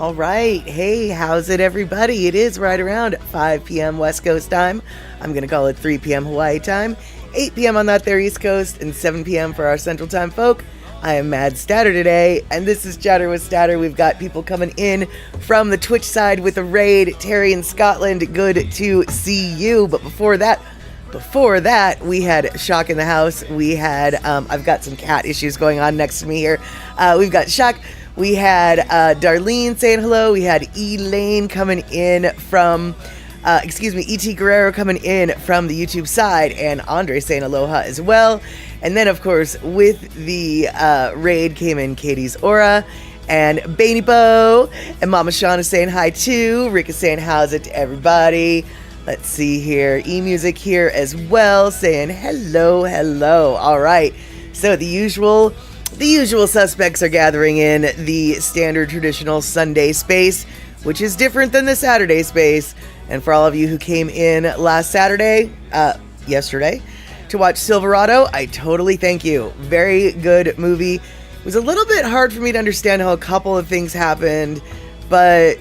All right. Hey, how's it, everybody? It is right around 5 p.m. West Coast time. I'm going to call it 3 p.m. Hawaii time, 8 p.m. on that there East Coast, and 7 p.m. for our Central Time folk. I am Mad Statter today, and this is Chatter with Statter. We've got people coming in from the Twitch side with a raid. Terry in Scotland, good to see you. But before that, we had Shock in the house. We had, I've got some cat issues going on next to me here. We've got Shock. We had Darlene saying hello. We had Elaine coming in from, E.T. Guerrero coming in from the YouTube side, and Andre saying aloha as well. And then, of course, with the raid came in Katie's Aura, and Bainy Bo, and Mama Shauna saying hi too. Rick is saying how's it to everybody. Let's see here. E-Music here as well saying hello, hello. All right. So the usual suspects are gathering in the standard traditional Sunday space, which is different than the Saturday space. And for all of you who came in last yesterday, to watch Silverado, I totally thank you. Very good movie. It was a little bit hard for me to understand how a couple of things happened, but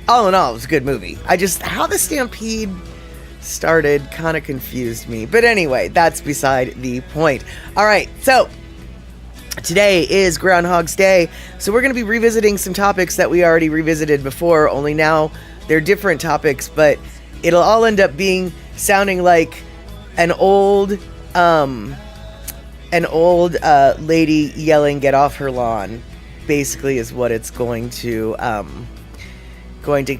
all in all, it was a good movie. How the stampede started kind of confused me. But anyway, that's beside the point. All right, so today is Groundhog's Day, so we're going to be revisiting some topics that we already revisited before, only now they're different topics, but it'll all end up sounding like an old lady yelling, "Get off her lawn," basically is what it's going to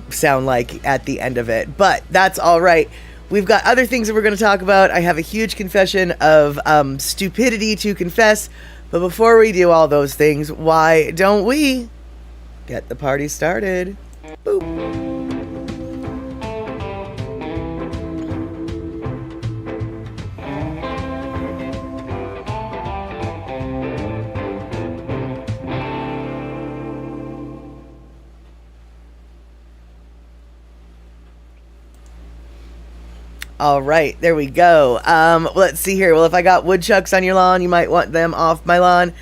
sound like at the end of it. But that's all right. We've got other things that we're going to talk about. I have a huge confession of stupidity to confess. But before we do all those things, why don't we get the party started? Boop. All right, there we go. Let's see here. Well, if I got woodchucks on your lawn, you might want them off my lawn.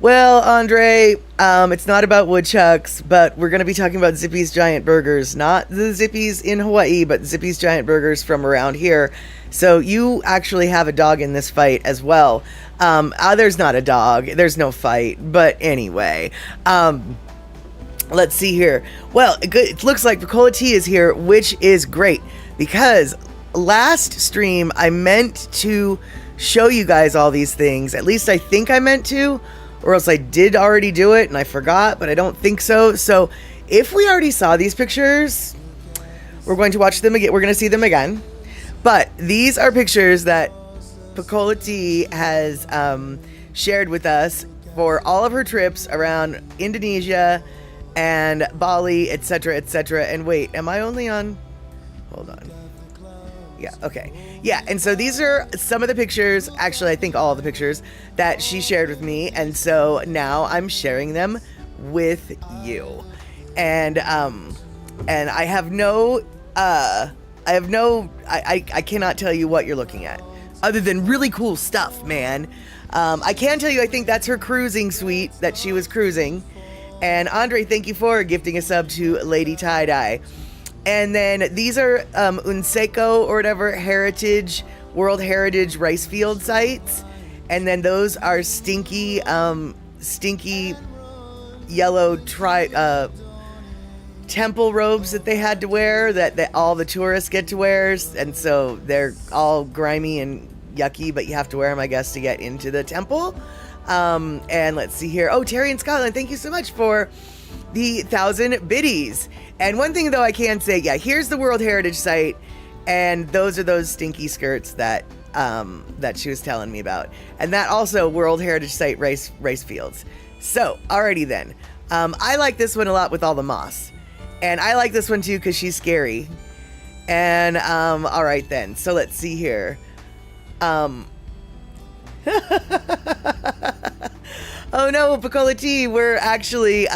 Well, Andre, it's not about woodchucks, but we're going to be talking about Zippy's Giant Burgers. Not the Zippy's in Hawaii, but Zippy's Giant Burgers from around here. So you actually have a dog in this fight as well. There's not a dog. There's no fight. But anyway, let's see here. Well, it looks like Picola Tea is here, which is great because last stream I meant to show you guys all these things. At least I think I meant to, or else I did already do it and I forgot, but I don't think so. So if we already saw these pictures, we're going to watch them again. We're going to see them again. But these are pictures that Picola Tea has shared with us for all of her trips around Indonesia and Bali, etc., etc. And wait, am I only on? Hold on. Yeah, okay. Yeah, and so these are some of the pictures, actually I think all of the pictures that she shared with me, and so now I'm sharing them with you. And I cannot tell you what you're looking at, other than really cool stuff, man. I can tell you, I think that's her cruising suite that she was cruising. And Andre, thank you for gifting a sub to Lady Tie-Dye. And then these are Unseko or whatever World Heritage rice field sites. And then those are stinky yellow temple robes that they had to wear that all the tourists get to wear. And so they're all grimy and yucky, but you have to wear them, I guess, to get into the temple. And let's see here. Oh, Terry in Scotland, thank you so much for the 1,000 biddies. And one thing though I can say, yeah, here's the World Heritage site, and those are those stinky skirts that she was telling me about. And that also World Heritage site rice fields. So, alrighty then. I like this one a lot with all the moss. And I like this one too because she's scary. And alright then. So let's see here. Oh no, Picola Tea, we're actually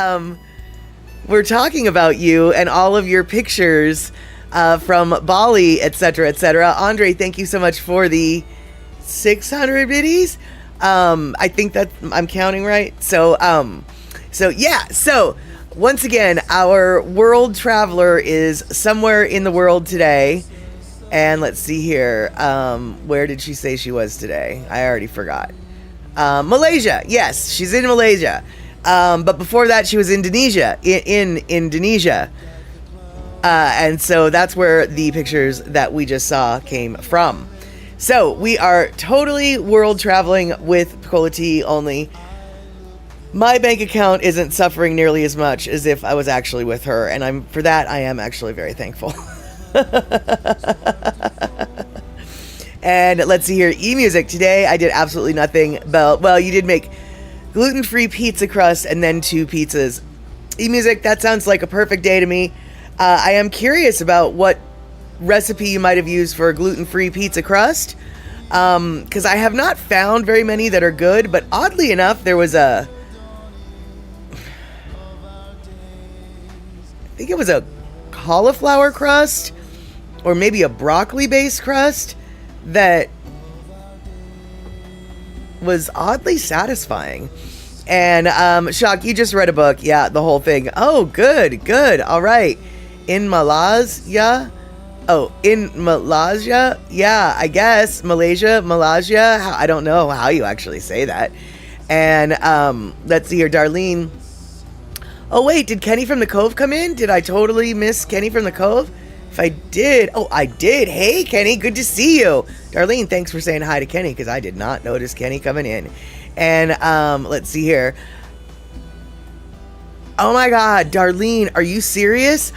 we're talking about you and all of your pictures from Bali, etc., etc. Andre, thank you so much for the 600 biddies. I think that I'm counting right. So So yeah, so once again, our world traveler is somewhere in the world today. And let's see here. Where did she say she was today? I already forgot. Malaysia. Yes, she's in Malaysia. But before that, she was Indonesia. In Indonesia. And so that's where the pictures that we just saw came from. So we are totally world traveling with Pecola Tea only. My bank account isn't suffering nearly as much as if I was actually with her, and for that I am actually very thankful. And let's see here, eMusic. Today I did absolutely nothing. Well, you did make gluten-free pizza crust and then 2 pizzas. eMusic, that sounds like a perfect day to me. I am curious about what recipe you might have used for a gluten-free pizza crust, because I have not found very many that are good, but oddly enough, there was I think it was a cauliflower crust or maybe a broccoli based crust that was oddly satisfying. And Shock, you just read a book. Yeah, the whole thing. Oh, good. All right. In Malaysia? Oh, in Malaysia? Yeah, I guess. Malaysia? I don't know how you actually say that. And let's see here, Darlene. Oh, wait, did Kenny from the Cove come in? Did I totally miss Kenny from the Cove? If I did, I did. Hey, Kenny, good to see you. Darlene, thanks for saying hi to Kenny, because I did not notice Kenny coming in. And let's see here. Oh my God, Darlene, are you serious?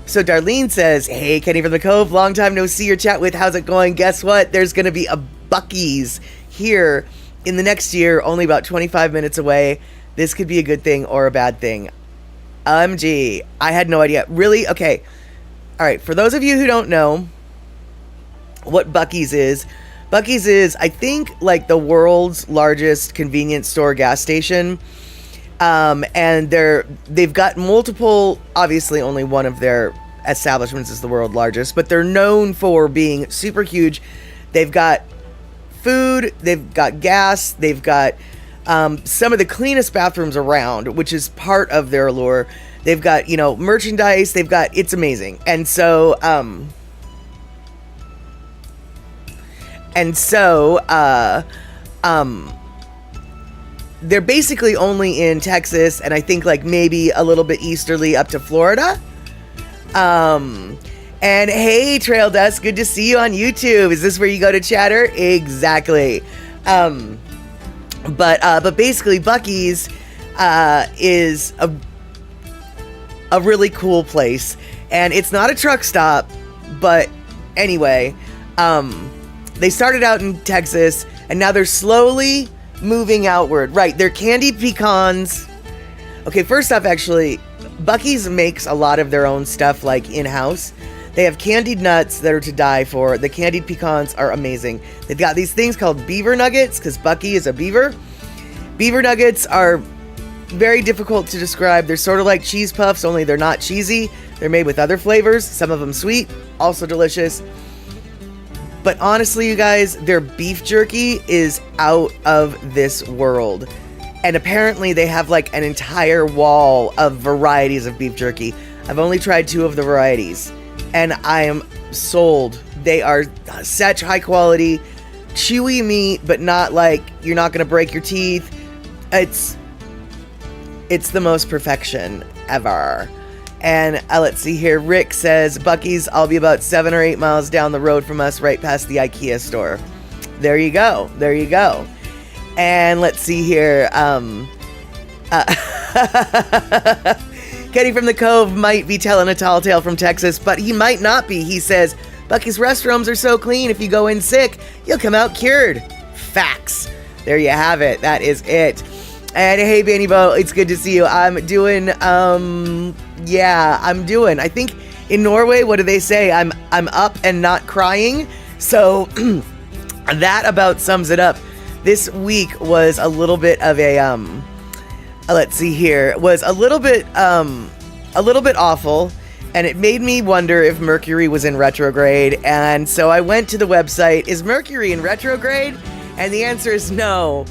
So Darlene says, hey, Kenny from the Cove, long time no see or chat with. How's it going? Guess what? There's going to be a Buc-ee's here in the next year, only about 25 minutes away. This could be a good thing or a bad thing. OMG, I had no idea. Really? Okay. All right. For those of you who don't know what Buc-ee's is, I think, like the world's largest convenience store gas station. And they've got multiple, obviously only one of their establishments is the world's largest, but they're known for being super huge. They've got food, they've got gas, they've got some of the cleanest bathrooms around, which is part of their allure. They've got, merchandise, it's amazing. And so, they're basically only in Texas, and I think like maybe a little bit easterly up to Florida. And hey, Trail Dust, good to see you on YouTube. Is this where you go to chatter? Exactly. But basically, Buc-ee's is a really cool place, and it's not a truck stop. But anyway, they started out in Texas, and now they're slowly moving outward. Right, they're candied pecans. Okay, first off, actually, Buc-ee's makes a lot of their own stuff, like in-house. They have candied nuts that are to die for. The candied pecans are amazing. They've got these things called beaver nuggets, because Buc-ee is a beaver. Beaver nuggets are very difficult to describe. They're sort of like cheese puffs, only they're not cheesy. They're made with other flavors, some of them sweet, also delicious. But honestly, you guys, their beef jerky is out of this world. And apparently they have like an entire wall of varieties of beef jerky. I've only tried 2 of the varieties, and I am sold. They are such high quality, chewy meat, but not like you're not going to break your teeth. It's the most perfection ever. And let's see here. Rick says, Buc-ee's, I'll be about 7 or 8 miles down the road from us, right past the IKEA store. There you go. And let's see here. Kenny from the Cove might be telling a tall tale from Texas, but he might not be. He says, Buc-ee's restrooms are so clean, if you go in sick, you'll come out cured. Facts. There you have it. That is it. And hey, Banny Bo, it's good to see you. I'm doing, I think in Norway, what do they say? I'm up and not crying. So that about sums it up. This week was a little bit of a, let's see here, was a little bit awful. And it made me wonder if Mercury was in retrograde. And so I went to the website, is Mercury in retrograde? And the answer is no.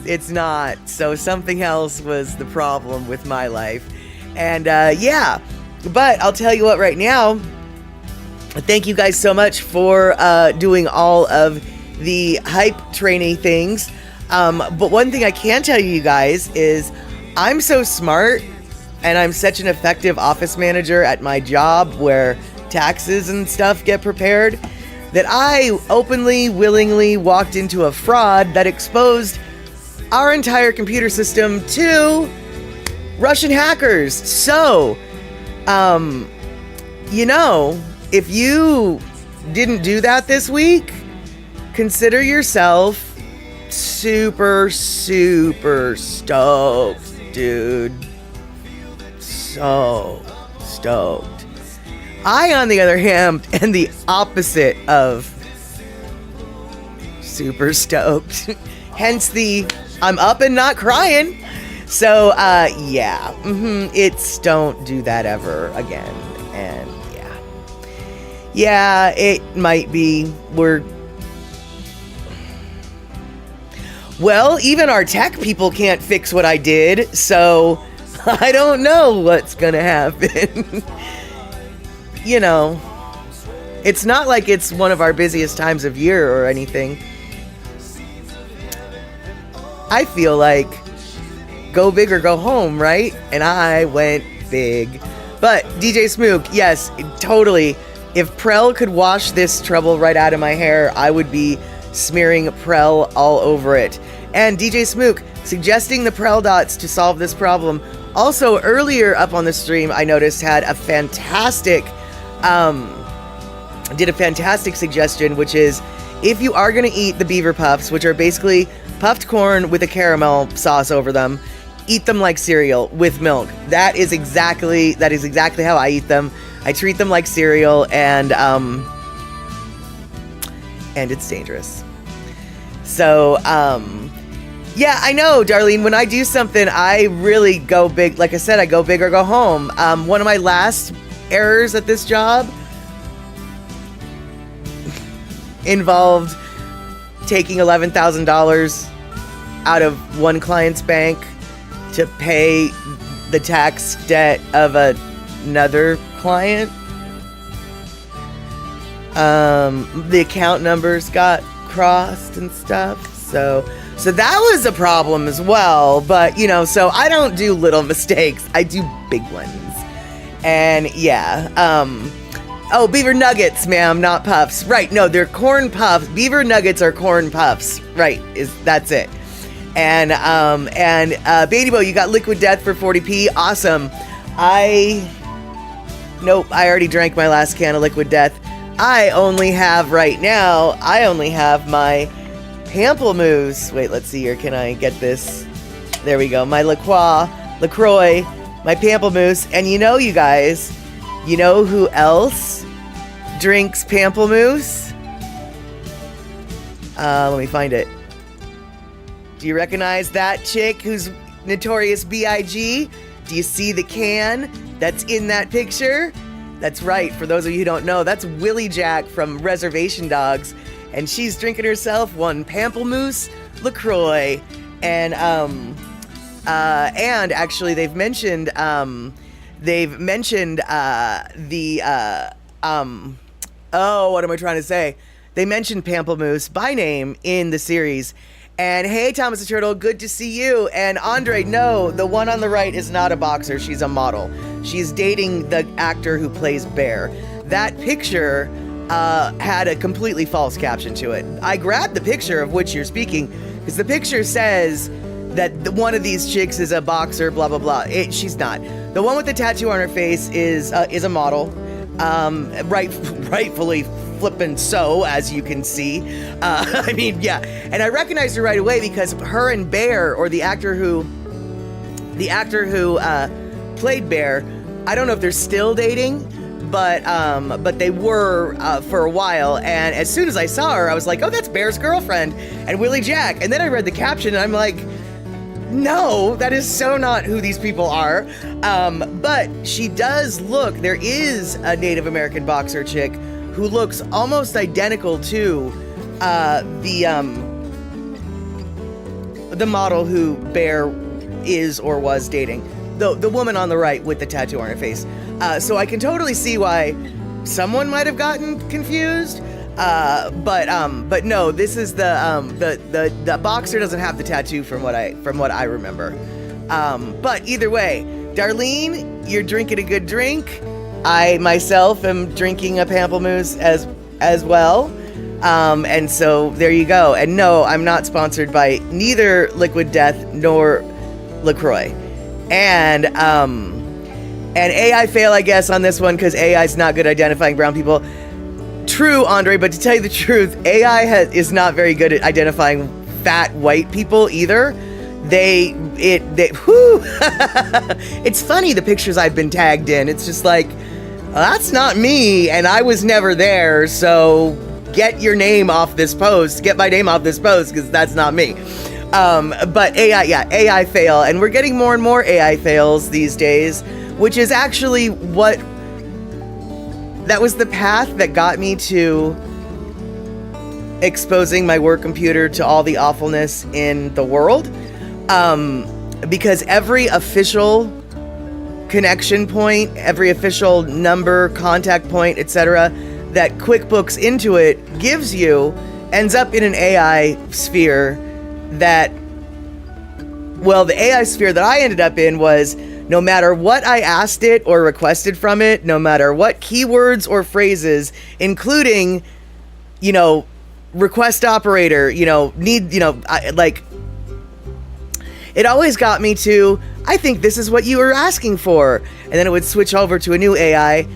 it's not. So something else was the problem with my life. And yeah, but I'll tell you what right now, thank you guys so much for doing all of the hype trainee things. But one thing I can tell you guys is I'm so smart and I'm such an effective office manager at my job where taxes and stuff get prepared that I openly, willingly walked into a fraud that exposed our entire computer system to Russian hackers. So, you know, if you didn't do that this week, consider yourself super, super stoked, dude. So stoked. I, on the other hand, am the opposite of super stoked. Hence the I'm up and not crying. So, yeah. It's don't do that ever again. And yeah. Yeah, it might be. Well, even our tech people can't fix what I did, so I don't know what's gonna happen. You know, it's not like it's one of our busiest times of year or anything. I feel like go big or go home, right? And I went big. But DJ Smook, yes, totally. If Prel could wash this trouble right out of my hair, I would be smearing Prel all over it. And DJ Smook suggesting the Prel dots to solve this problem. Also, earlier up on the stream, I noticed had a fantastic, did a fantastic suggestion, which is if you are going to eat the beaver puffs, which are basically puffed corn with a caramel sauce over them, eat them like cereal with milk. That is exactly how I eat them. I treat them like cereal, and it's dangerous. So, yeah, I know, Darlene, when I do something, I really go big. Like I said, I go big or go home. One of my last errors at this job involved taking $11,000 out of one client's bank to pay the tax debt of another client. The account numbers got crossed and stuff, so that was a problem as well. But you know, so I don't do little mistakes, I do big ones. And yeah, oh, beaver nuggets, ma'am, not puffs. Right, no, they're corn puffs. Beaver nuggets are corn puffs. Right, that's it. And Baby Bo, you got Liquid Death for 40p. Awesome. Nope, I already drank my last can of Liquid Death. I only have right now, my Pamplemousse. Wait, let's see here. Can I get this? There we go. My LaCroix, my Pamplemousse. And you know, you guys, you know who else drinks Pamplemousse? Let me find it. Do you recognize that chick who's Notorious B.I.G.? Do you see the can that's in that picture? That's right. For those of you who don't know, that's Willie Jack from Reservation Dogs. And she's drinking herself one Pamplemousse LaCroix. And actually they've mentioned oh, what am I trying to say? They mentioned Pamplemousse by name in the series. And hey, Thomas the Turtle, good to see you. And Andre, no, the one on the right is not a boxer. She's a model. She's dating the actor who plays Bear. That picture had a completely false caption to it. I grabbed the picture of which you're speaking because the picture says that one of these chicks is a boxer, blah, blah, blah. She's not. The one with the tattoo on her face is a model. Rightfully flippin' so, as you can see. I mean, yeah. And I recognized her right away because her and Bear, or the actor who played Bear, I don't know if they're still dating, but they were for a while. And as soon as I saw her, I was like, oh, that's Bear's girlfriend and Willie Jack. And then I read the caption and I'm like, no, that is so not who these people are. But she does look, there is a Native American boxer chick who looks almost identical to the model who Bear is or was dating. The woman on the right with the tattoo on her face. So I can totally see why someone might have gotten confused. But no, this is the boxer doesn't have the tattoo from what I remember. But either way, Darlene, you're drinking a good drink. I myself am drinking a pamplemousse as well. And so there you go. And no, I'm not sponsored by neither Liquid Death nor LaCroix. And AI fail, I guess, on this one because AI is not good at identifying brown people. True, Andre, but to tell you the truth, AI is not very good at identifying fat white people either. It's funny, the pictures I've been tagged in. It's just like, that's not me, and I was never there, so get your name off this post. Get my name off this post, because that's not me. But AI fail, and we're getting more and more AI fails these days, which is actually that was the path that got me to exposing my work computer to all the awfulness in the world. Because every official connection point, every official number, contact point, etc., that QuickBooks Intuit gives you ends up in an AI sphere that, well, the AI sphere that I ended up in was no matter what I asked it or requested from it, no matter what keywords or phrases, including, request operator, it always got me to, I think this is what you were asking for. And then it would switch over to a new AI.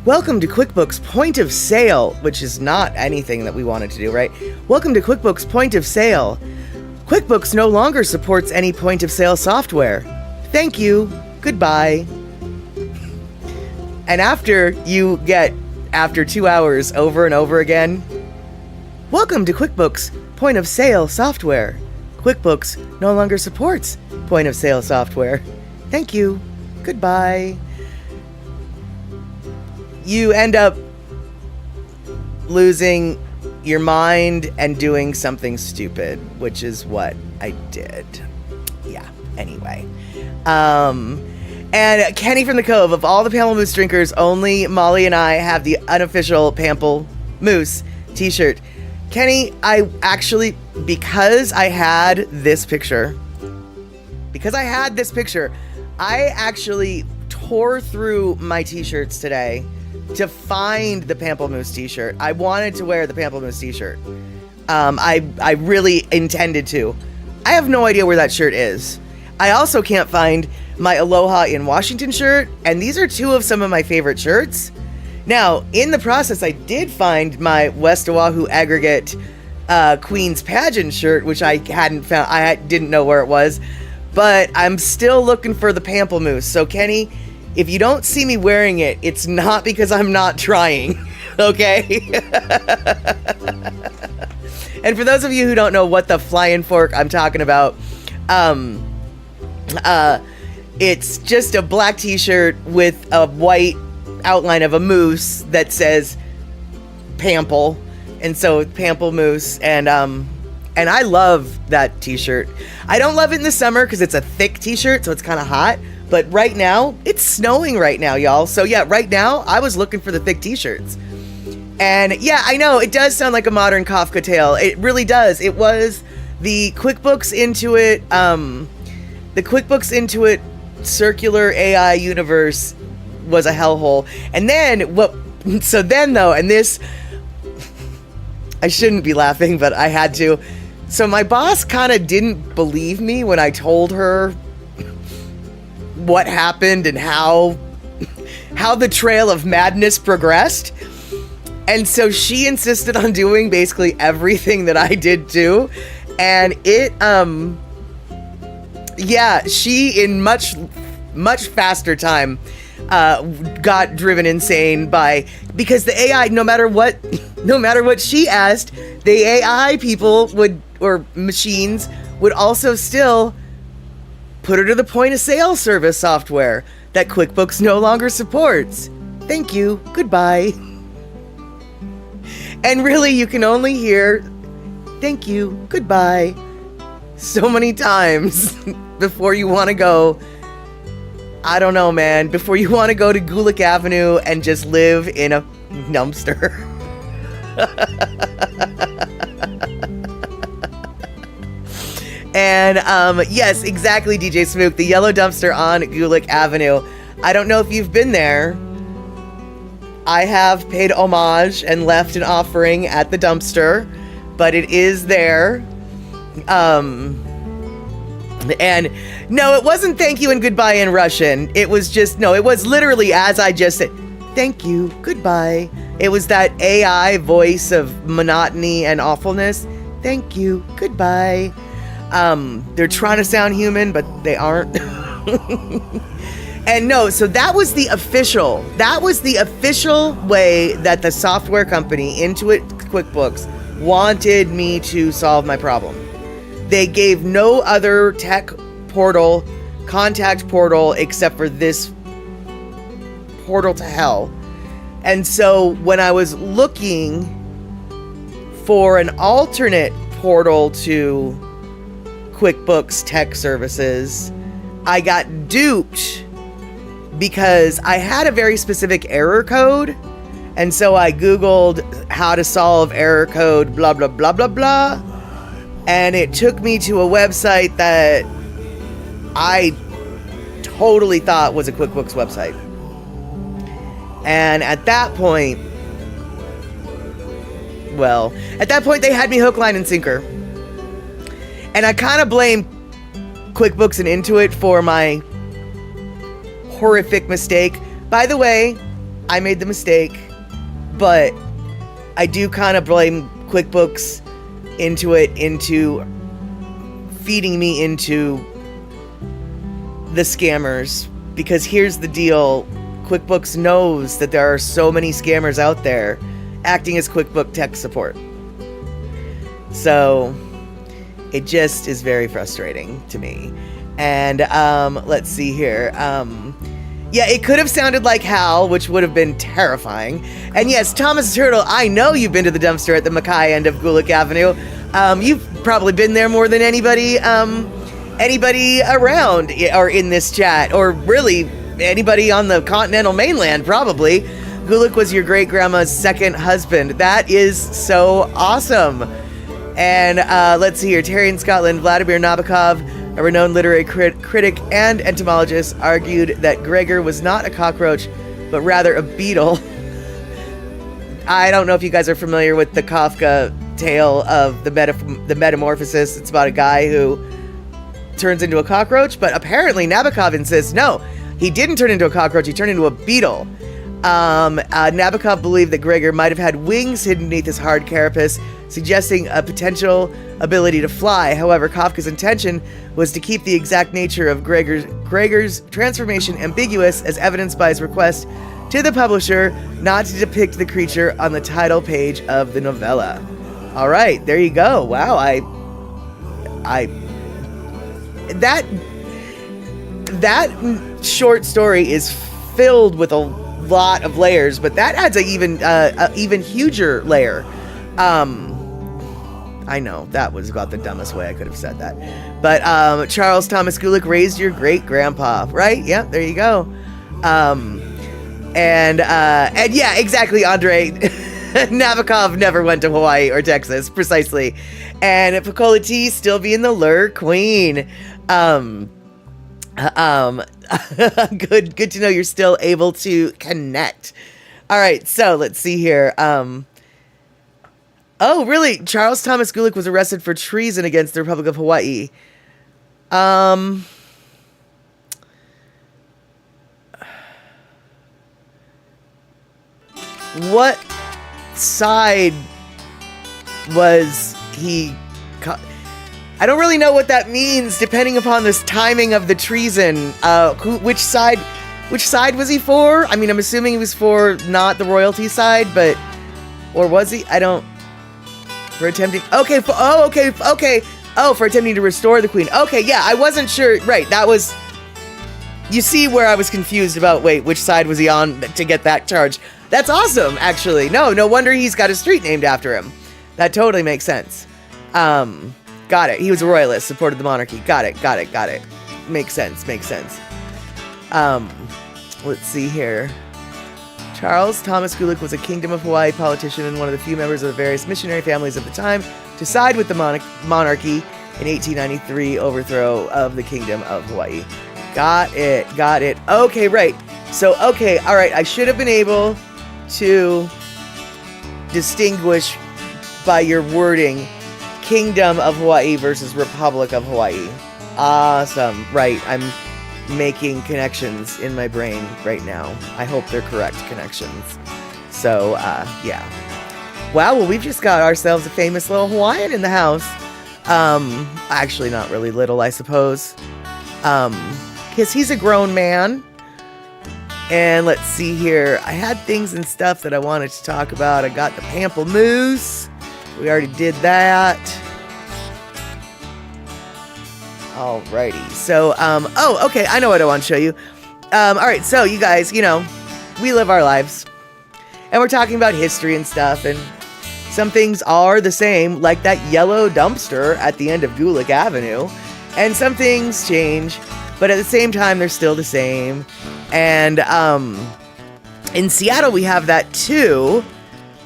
Welcome to QuickBooks Point of Sale, which is not anything that we wanted to do, right? Welcome to QuickBooks Point of Sale. QuickBooks no longer supports any point of sale software. Thank you. Goodbye. And after 2 hours over and over again, welcome to QuickBooks Point of Sale software. QuickBooks no longer supports point of sale software. Thank you. Goodbye. You end up losing your mind and doing something stupid, which is what I did. Yeah, anyway. And Kenny from the Cove, of all the Pamplemousse drinkers, only Molly and I have the unofficial Pamplemousse t-shirt. Kenny, I actually, because I had this picture, I actually tore through my t-shirts today to find the Pamplemousse t-shirt. I wanted to wear the Pamplemousse t-shirt. I really intended to. I have no idea where that shirt is. I also can't find my Aloha in Washington shirt, and these are two of some of my favorite shirts. Now, in the process, I did find my West Oahu Aggregate Queen's Pageant shirt, which I hadn't found. Didn't know where it was, but I'm still looking for the Pamplemousse. So, Kenny, if you don't see me wearing it, it's not because I'm not trying, okay? And for those of you who don't know what the flying fork I'm talking about, it's just a black t-shirt with a white outline of a moose that says Pample, and so Pamplemousse, and I love that t-shirt. I don't love it in the summer because it's a thick t-shirt, so it's kind of hot, but right now, it's snowing right now, y'all. So yeah, right now, I was looking for the thick t-shirts. And yeah, I know, it does sound like a modern Kafka tale. It really does. It was the QuickBooks Intuit, circular AI universe was a hellhole. And then and this, I shouldn't be laughing, but I had to. So my boss kind of didn't believe me when I told her what happened and how the trail of madness progressed. And so she insisted on doing basically everything that I did too. And it, she in much faster time got driven insane because the AI, no matter what she asked, the AI people or machines would also still put her to the point of sale service software that QuickBooks no longer supports. Thank you. Goodbye. And really, you can only hear thank you, goodbye, so many times before you want to go, I don't know, man, before you want to go to Gulick Avenue and just live in a dumpster. And yes, exactly, DJ Smook, the yellow dumpster on Gulick Avenue. I don't know if you've been there. I have paid homage and left an offering at the dumpster, but it is there. And no, it wasn't thank you and goodbye in Russian. It was just, no, it was literally as I just said, thank you, goodbye. It was that AI voice of monotony and awfulness. Thank you, goodbye. They're trying to sound human, but they aren't. And no, so that was the official way that the software company, Intuit QuickBooks, wanted me to solve my problem. They gave no other tech portal, contact portal, except for this portal to hell. And so when I was looking for an alternate portal to QuickBooks Tech Services, I got duped because I had a very specific error code. And so I Googled how to solve error code, blah, blah, blah, blah, blah. And it took me to a website that I totally thought was a QuickBooks website. And at that point, they had me hook, line, and sinker. And I kind of blame QuickBooks and Intuit for my horrific mistake. By the way, I made the mistake, but I do kind of blame QuickBooks, Intuit, into feeding me into the scammers. Because here's the deal. QuickBooks knows that there are so many scammers out there acting as QuickBooks tech support. So it just is very frustrating to me. And let's see here. Yeah, it could have sounded like Hal, which would have been terrifying. And yes, Thomas Turtle, I know you've been to the dumpster at the Mackay end of Gulick Avenue. You've probably been there more than anybody around or in this chat, or really anybody on the continental mainland, probably. Gulick was your great-grandma's second husband. That is so awesome. And let's see here. Terry in Scotland, Vladimir Nabokov, a renowned literary critic and entomologist, argued that Gregor was not a cockroach, but rather a beetle. I don't know if you guys are familiar with the Kafka tale of the Metamorphosis. It's about a guy who turns into a cockroach, but apparently Nabokov insists, no, he didn't turn into a cockroach, he turned into a beetle. Nabokov believed that Gregor might have had wings hidden beneath his hard carapace, suggesting a potential ability to fly. However, Kafka's intention was to keep the exact nature of Gregor's transformation ambiguous, as evidenced by his request to the publisher not to depict the creature on the title page of the novella. All right, there you go. Wow, that short story is filled with a lot of layers, but that adds a even huger layer. I know that was about the dumbest way I could have said that, but Charles Thomas Gulick raised your great grandpa, right? Yeah, there you go. And yeah, exactly, Andre. Nabokov never went to Hawaii or Texas, precisely. And Picola T still being the lure queen. Good to know you're still able to connect. All right, so let's see here. Oh, really? Charles Thomas Gulick was arrested for treason against the Republic of Hawaii. What side was he? I don't really know what that means, depending upon this timing of the treason. Which side was he for? I mean, I'm assuming he was for not the royalty side, but, or was he? I don't. For attempting. Okay. For attempting to restore the queen. Okay, yeah, I wasn't sure. Right, that was. You see where I was confused about. Wait, which side was he on to get that charge? That's awesome, actually. No wonder he's got a street named after him. That totally makes sense. Got it. He was a royalist, supported the monarchy. Got it. Makes sense. Let's see here. Charles Thomas Gulick was a Kingdom of Hawaii politician and one of the few members of the various missionary families of the time to side with the monarchy in 1893 overthrow of the Kingdom of Hawaii. Got it. Okay, right. So, okay, all right. I should have been able to distinguish by your wording Kingdom of Hawaii versus Republic of Hawaii. Awesome. Right. I'm making connections in my brain right now. I hope they're correct connections. So, yeah. Wow, well, we've just got ourselves a famous little Hawaiian in the house. Actually not really little, I suppose. Because he's a grown man. And let's see here. I had things and stuff that I wanted to talk about. I got the pamplemousse. We already did that. Alrighty. So, okay. I know what I want to show you. Alright, so you guys, you know, we live our lives. And we're talking about history and stuff. And some things are the same, like that yellow dumpster at the end of Gulick Avenue. And some things change, but at the same time, they're still the same. And in Seattle, we have that too.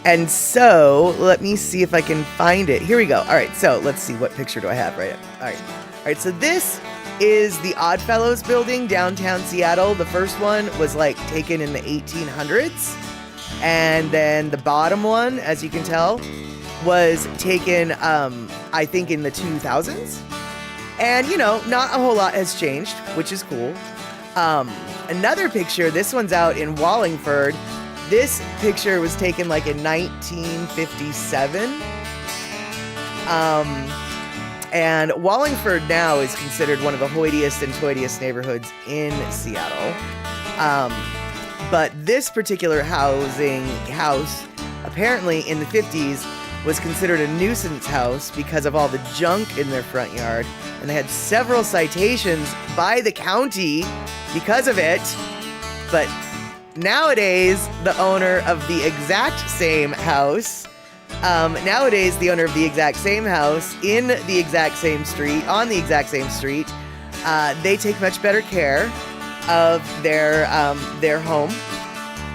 And so, let me see if I can find it. Here we go. All right, so let's see. What picture do I have right now? All right, so this is the Oddfellows building downtown Seattle. The first one was like taken in the 1800s. And then the bottom one, as you can tell, was taken, I think, in the 2000s. And, you know, not a whole lot has changed, which is cool. Another picture, this one's out in Wallingford. This picture was taken like in 1957. And Wallingford now is considered one of the hoitiest and toitiest neighborhoods in Seattle. But this particular house, apparently in the 50s, was considered a nuisance house because of all the junk in their front yard. And they had several citations by the county because of it. But nowadays, the owner of the exact same house, in the exact same street, on the exact same street, they take much better care of their home.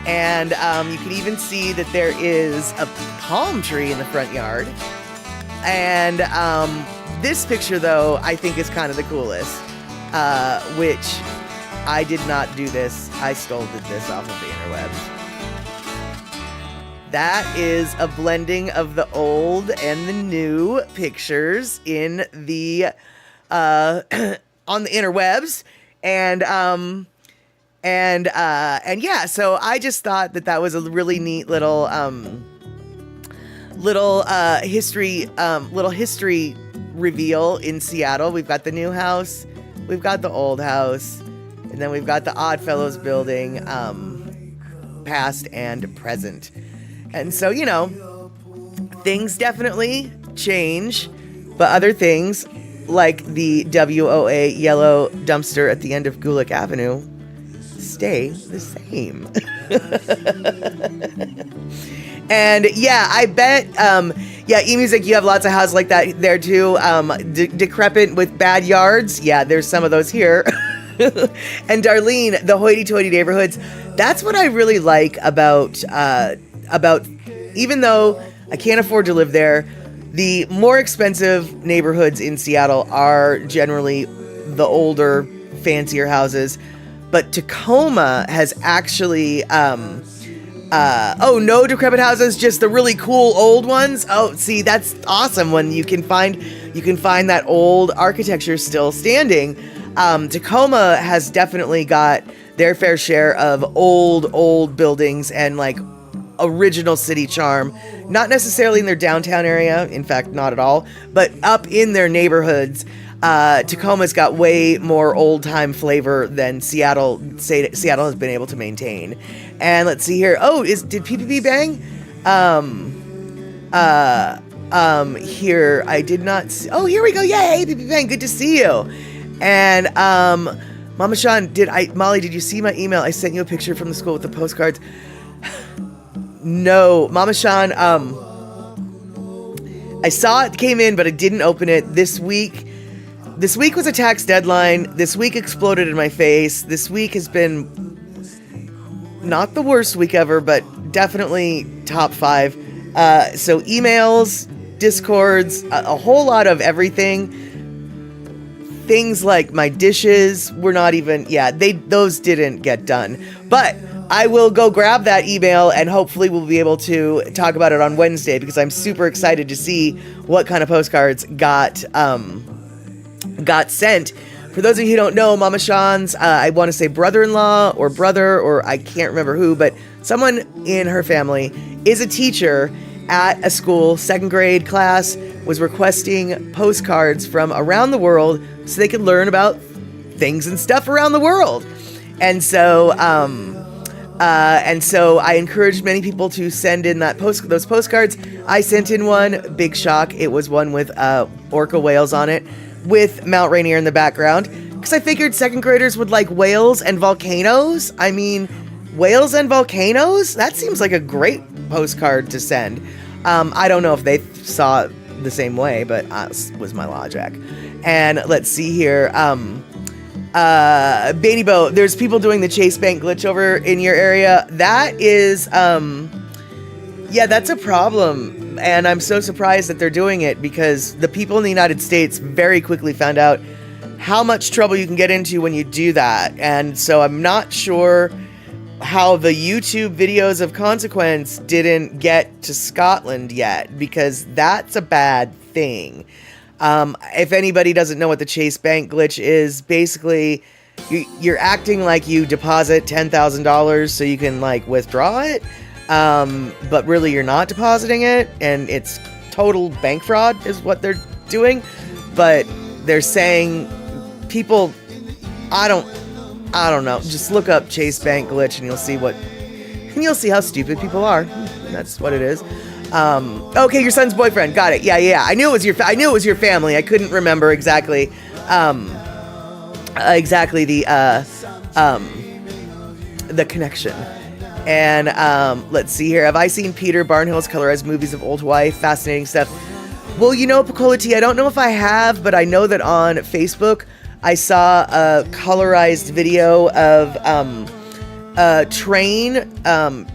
And you can even see that there is a palm tree in the front yard. And this picture, though, I think is kind of the coolest, which I did not do this. I stole this off of the interwebs. That is a blending of the old and the new pictures in the on the interwebs. And yeah, so I just thought that was a really neat little history reveal in Seattle. We've got the new house, we've got the old house, and then we've got the Oddfellows building, past and present. And so, you know, things definitely change, but other things like the WOA yellow dumpster at the end of Gulick Avenue stay the same. And yeah, I bet, eMusic, you have lots of houses like that there too. Decrepit with bad yards. Yeah, there's some of those here. And Darlene, the hoity-toity neighborhoods, that's what I really like about even though I can't afford to live there, the more expensive neighborhoods in Seattle are generally the older, fancier houses. But Tacoma has actually, no decrepit houses, just the really cool old ones. Oh, see, that's awesome when you can find that old architecture still standing. Tacoma has definitely got their fair share of old buildings and like original city charm. Not necessarily in their downtown area, in fact, not at all, but up in their neighborhoods. Tacoma's got way more old-time flavor than Seattle has been able to maintain. And let's see here. Oh, did PPP bang? Here, I did not see. Oh, here we go. Yay, PPP bang. Good to see you. And, Mama Sean, Molly, did you see my email? I sent you a picture from the school with the postcards. No, Mama Sean, I saw it came in, but I didn't open it this week. This week was a tax deadline. This week exploded in my face. This week has been not the worst week ever, but definitely top 5. So emails, Discords, a whole lot of everything. Things like my dishes were not even, those didn't get done. But I will go grab that email and hopefully we'll be able to talk about it on Wednesday because I'm super excited to see what kind of postcards got sent. For those of you who don't know, Mama Sean's, I want to say brother-in-law or brother, or I can't remember who, but someone in her family is a teacher at a school, 2nd grade class, was requesting postcards from around the world so they could learn about things and stuff around the world. And so I encouraged many people to send in those postcards. I sent in one, big shock. It was one with orca whales on it with Mount Rainier in the background because I figured 2nd graders would like whales and volcanoes. I mean, whales and volcanoes? That seems like a great postcard to send. I don't know if they saw it the same way, but was my logic. And let's see here. Beatty Bo, there's people doing the Chase Bank glitch over in your area. That is, that's a problem. And I'm so surprised that they're doing it because the people in the United States very quickly found out how much trouble you can get into when you do that. And so I'm not sure how the YouTube videos of Consequence didn't get to Scotland yet, because that's a bad thing. If anybody doesn't know what the Chase Bank glitch is, basically you're acting like you deposit $10,000 so you can like withdraw it, but really you're not depositing it, and it's total bank fraud is what they're doing. But they're saying people, I don't know. Just look up Chase Bank glitch and you'll see how stupid people are. That's what it is. Okay, your son's boyfriend. Got it. Yeah. I knew it was your family. I couldn't remember exactly the connection. And let's see here. Have I seen Peter Barnhill's colorized movies of old Hawaii? Fascinating stuff. Well, Picola T, I don't know if I have, but I know that on Facebook I saw a colorized video of a train,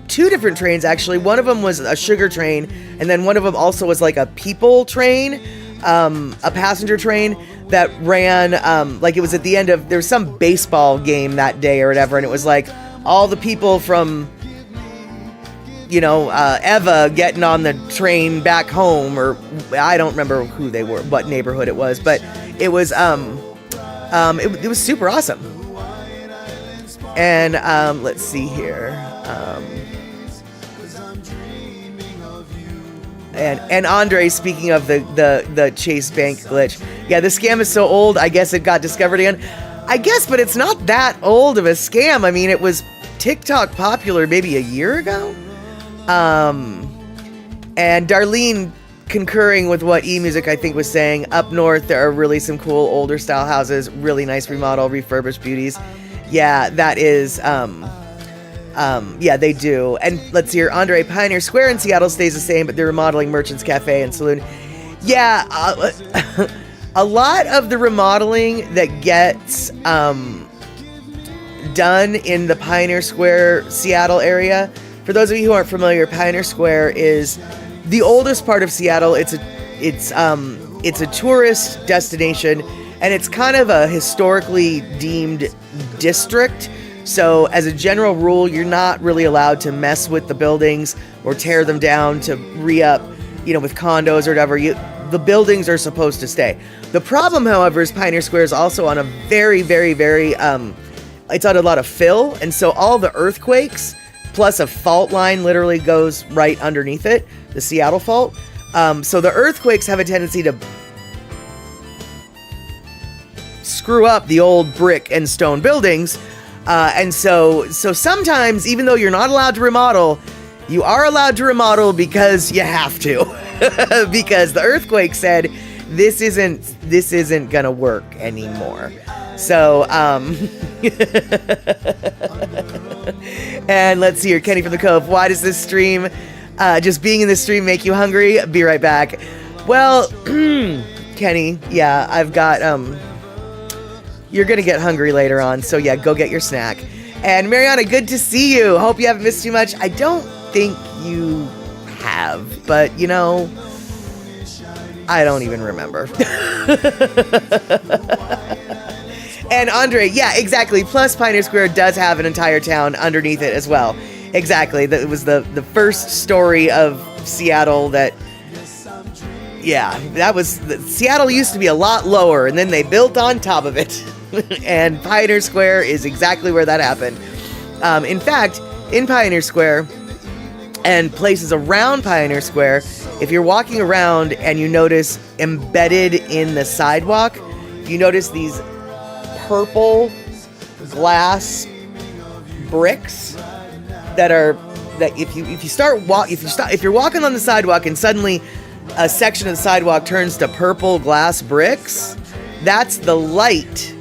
2 different trains actually. One of them was a sugar train, and then one of them also was like a people train, a passenger train that ran, like it was at the end of, there was some baseball game that day or whatever, and it was like all the people from, Eva getting on the train back home, or I don't remember who they were, what neighborhood it was, but it was, it was super awesome. And let's see here. And Andre, speaking of the Chase Bank glitch, yeah, the scam is so old. I guess it got discovered again. I guess, but it's not that old of a scam. I mean, it was TikTok popular maybe a year ago. And Darlene, concurring with what eMusic I think was saying, up north there are really some cool older style houses, really nice remodel, refurbished beauties. Yeah, that is, yeah, they do. And let's see here, Andre, Pioneer Square in Seattle stays the same, but they're remodeling Merchants Cafe and Saloon. Yeah, a lot of the remodeling that gets done in the Pioneer Square, Seattle area, for those of you who aren't familiar, Pioneer Square is the oldest part of Seattle. It's a tourist destination, and it's kind of a historically deemed district. So as a general rule, you're not really allowed to mess with the buildings or tear them down to re-up, with condos or whatever. The buildings are supposed to stay. The problem, however, is Pioneer Square is also on a very, very, very, it's on a lot of fill, and so all the earthquakes, plus a fault line literally goes right underneath it, the Seattle fault. So the earthquakes have a tendency to screw up the old brick and stone buildings. And so sometimes, even though you're not allowed to remodel, you are allowed to remodel because you have to. Because the earthquake said, this isn't gonna work anymore. So, and let's see here, Kenny from the Cove. Why does this stream, just being in this stream make you hungry? Be right back. Well, Kenny, yeah, I've got, you're gonna get hungry later on, so yeah, go get your snack. And Mariana, good to see you. Hope you haven't missed too much. I don't think you have, but you know, I don't even remember. And Andre, yeah, exactly. Plus, Pioneer Square does have an entire town underneath it as well. Exactly. It was the first story of Seattle that, yeah, Seattle used to be a lot lower, and then they built on top of it. And Pioneer Square is exactly where that happened. In fact, in Pioneer Square and places around Pioneer Square, if you're walking around and you notice embedded in the sidewalk, you notice these purple glass bricks that if you're walking on the sidewalk and suddenly a section of the sidewalk turns to purple glass bricks, that's the light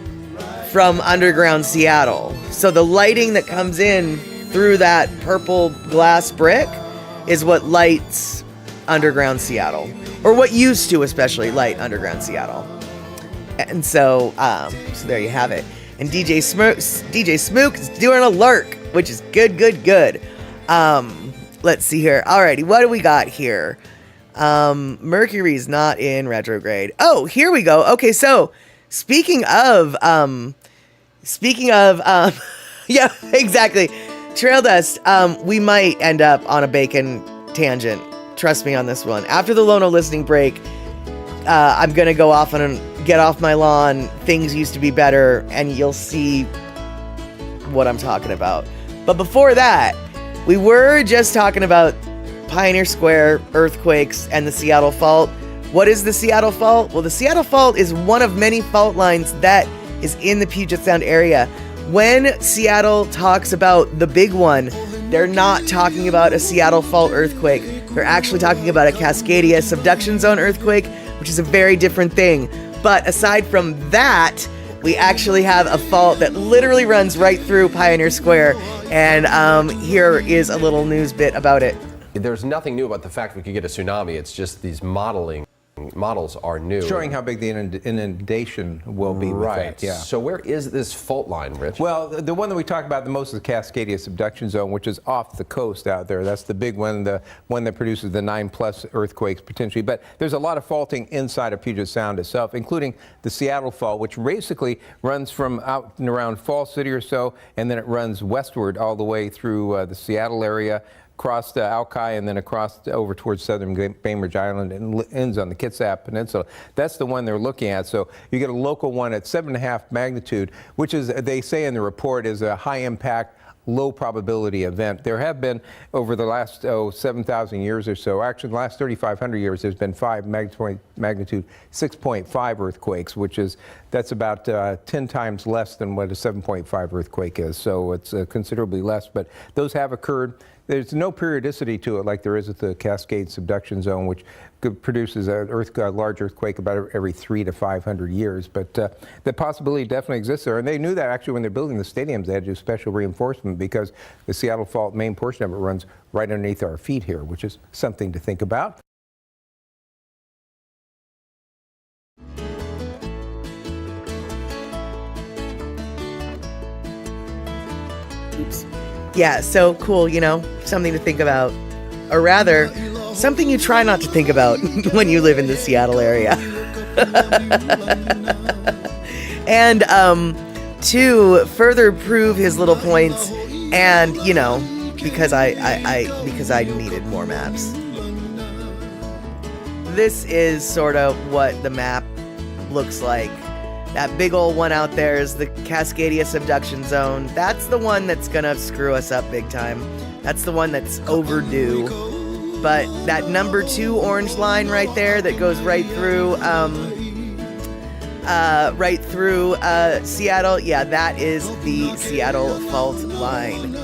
from underground Seattle. So the lighting that comes in through that purple glass brick is what lights underground Seattle, or what used to especially light underground Seattle. And so there you have it. And DJ Smook is doing a lurk, which is good. Let's see here. Alrighty, what do we got here? Mercury's not in retrograde. Oh, here we go. Okay, so speaking of yeah, exactly. Trail dust. We might end up on a bacon tangent. Trust me on this one. After the Lono listening break, I'm gonna go off and get off my lawn. Things used to be better, and you'll see what I'm talking about. But before that, we were just talking about Pioneer Square, earthquakes, and the Seattle Fault. What is the Seattle Fault? Well, the Seattle Fault is one of many fault lines that is in the Puget Sound area. When Seattle talks about the big one, they're not talking about a Seattle Fault earthquake. They're actually talking about a Cascadia subduction zone earthquake, which is a very different thing. But aside from that, we actually have a fault that literally runs right through Pioneer Square. And here is a little news bit about it. There's nothing new about the fact we could get a tsunami. It's just these models are new. Showing how big the inundation will be with that, yeah. So where is this fault line, Rich? Well, the one that we talk about the most is the Cascadia subduction zone, which is off the coast out there. That's the big one, the one that produces the 9+ earthquakes potentially. But there's a lot of faulting inside of Puget Sound itself, including the Seattle Fault, which basically runs from out and around Falls City or so, and then it runs westward all the way through the Seattle area, across to Alki, and then across over towards southern Bainbridge Island, and ends on the Kitsap Peninsula. That's the one they're looking at. So you get a local one at 7.5 magnitude, which is, they say in the report, is a high impact, low probability event. There have been, over the last 7,000 years or so, actually the last 3,500 years, there's been 5 magnitude 6.5 earthquakes, that's about 10 times less than what a 7.5 earthquake is. So it's considerably less, but those have occurred. There's no periodicity to it like there is at the Cascade subduction zone, which produces a large earthquake about every 300 to 500 years. But the possibility definitely exists there. And they knew that actually when they're building the stadiums, they had to do special reinforcement because the Seattle Fault, main portion of it, runs right underneath our feet here, which is something to think about. Oops. Yeah, so cool, you know, something to think about. Or rather, something you try not to think about when you live in the Seattle area. And to further prove his little points, and, you know, because I needed more maps. This is sort of what the map looks like. That big old one out there is the Cascadia subduction zone. That's the one that's gonna screw us up big time. That's the one that's overdue. But that number 2 orange line right there that goes right through Seattle, yeah, that is the Seattle Fault line.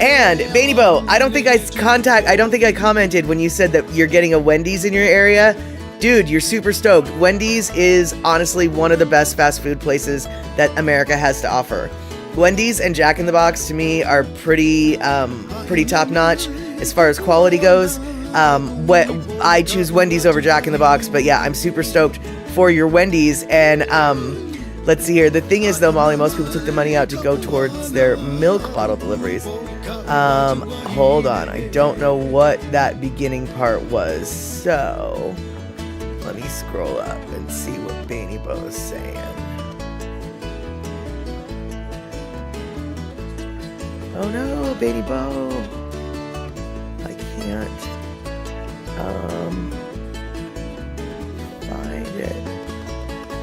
And Bainy Bo, I don't think I commented when you said that you're getting a Wendy's in your area. Dude, you're super stoked. Wendy's is honestly one of the best fast food places that America has to offer. Wendy's and Jack in the Box to me are pretty top notch as far as quality goes. What I choose Wendy's over Jack in the Box, but yeah, I'm super stoked for your Wendy's. And let's see here. The thing is, though, Molly, most people took the money out to go towards their milk bottle deliveries. Hold on, I don't know what that beginning part was. So let me scroll up and see what Baney Bo is saying. Oh no, Baney Bo. I can't find it.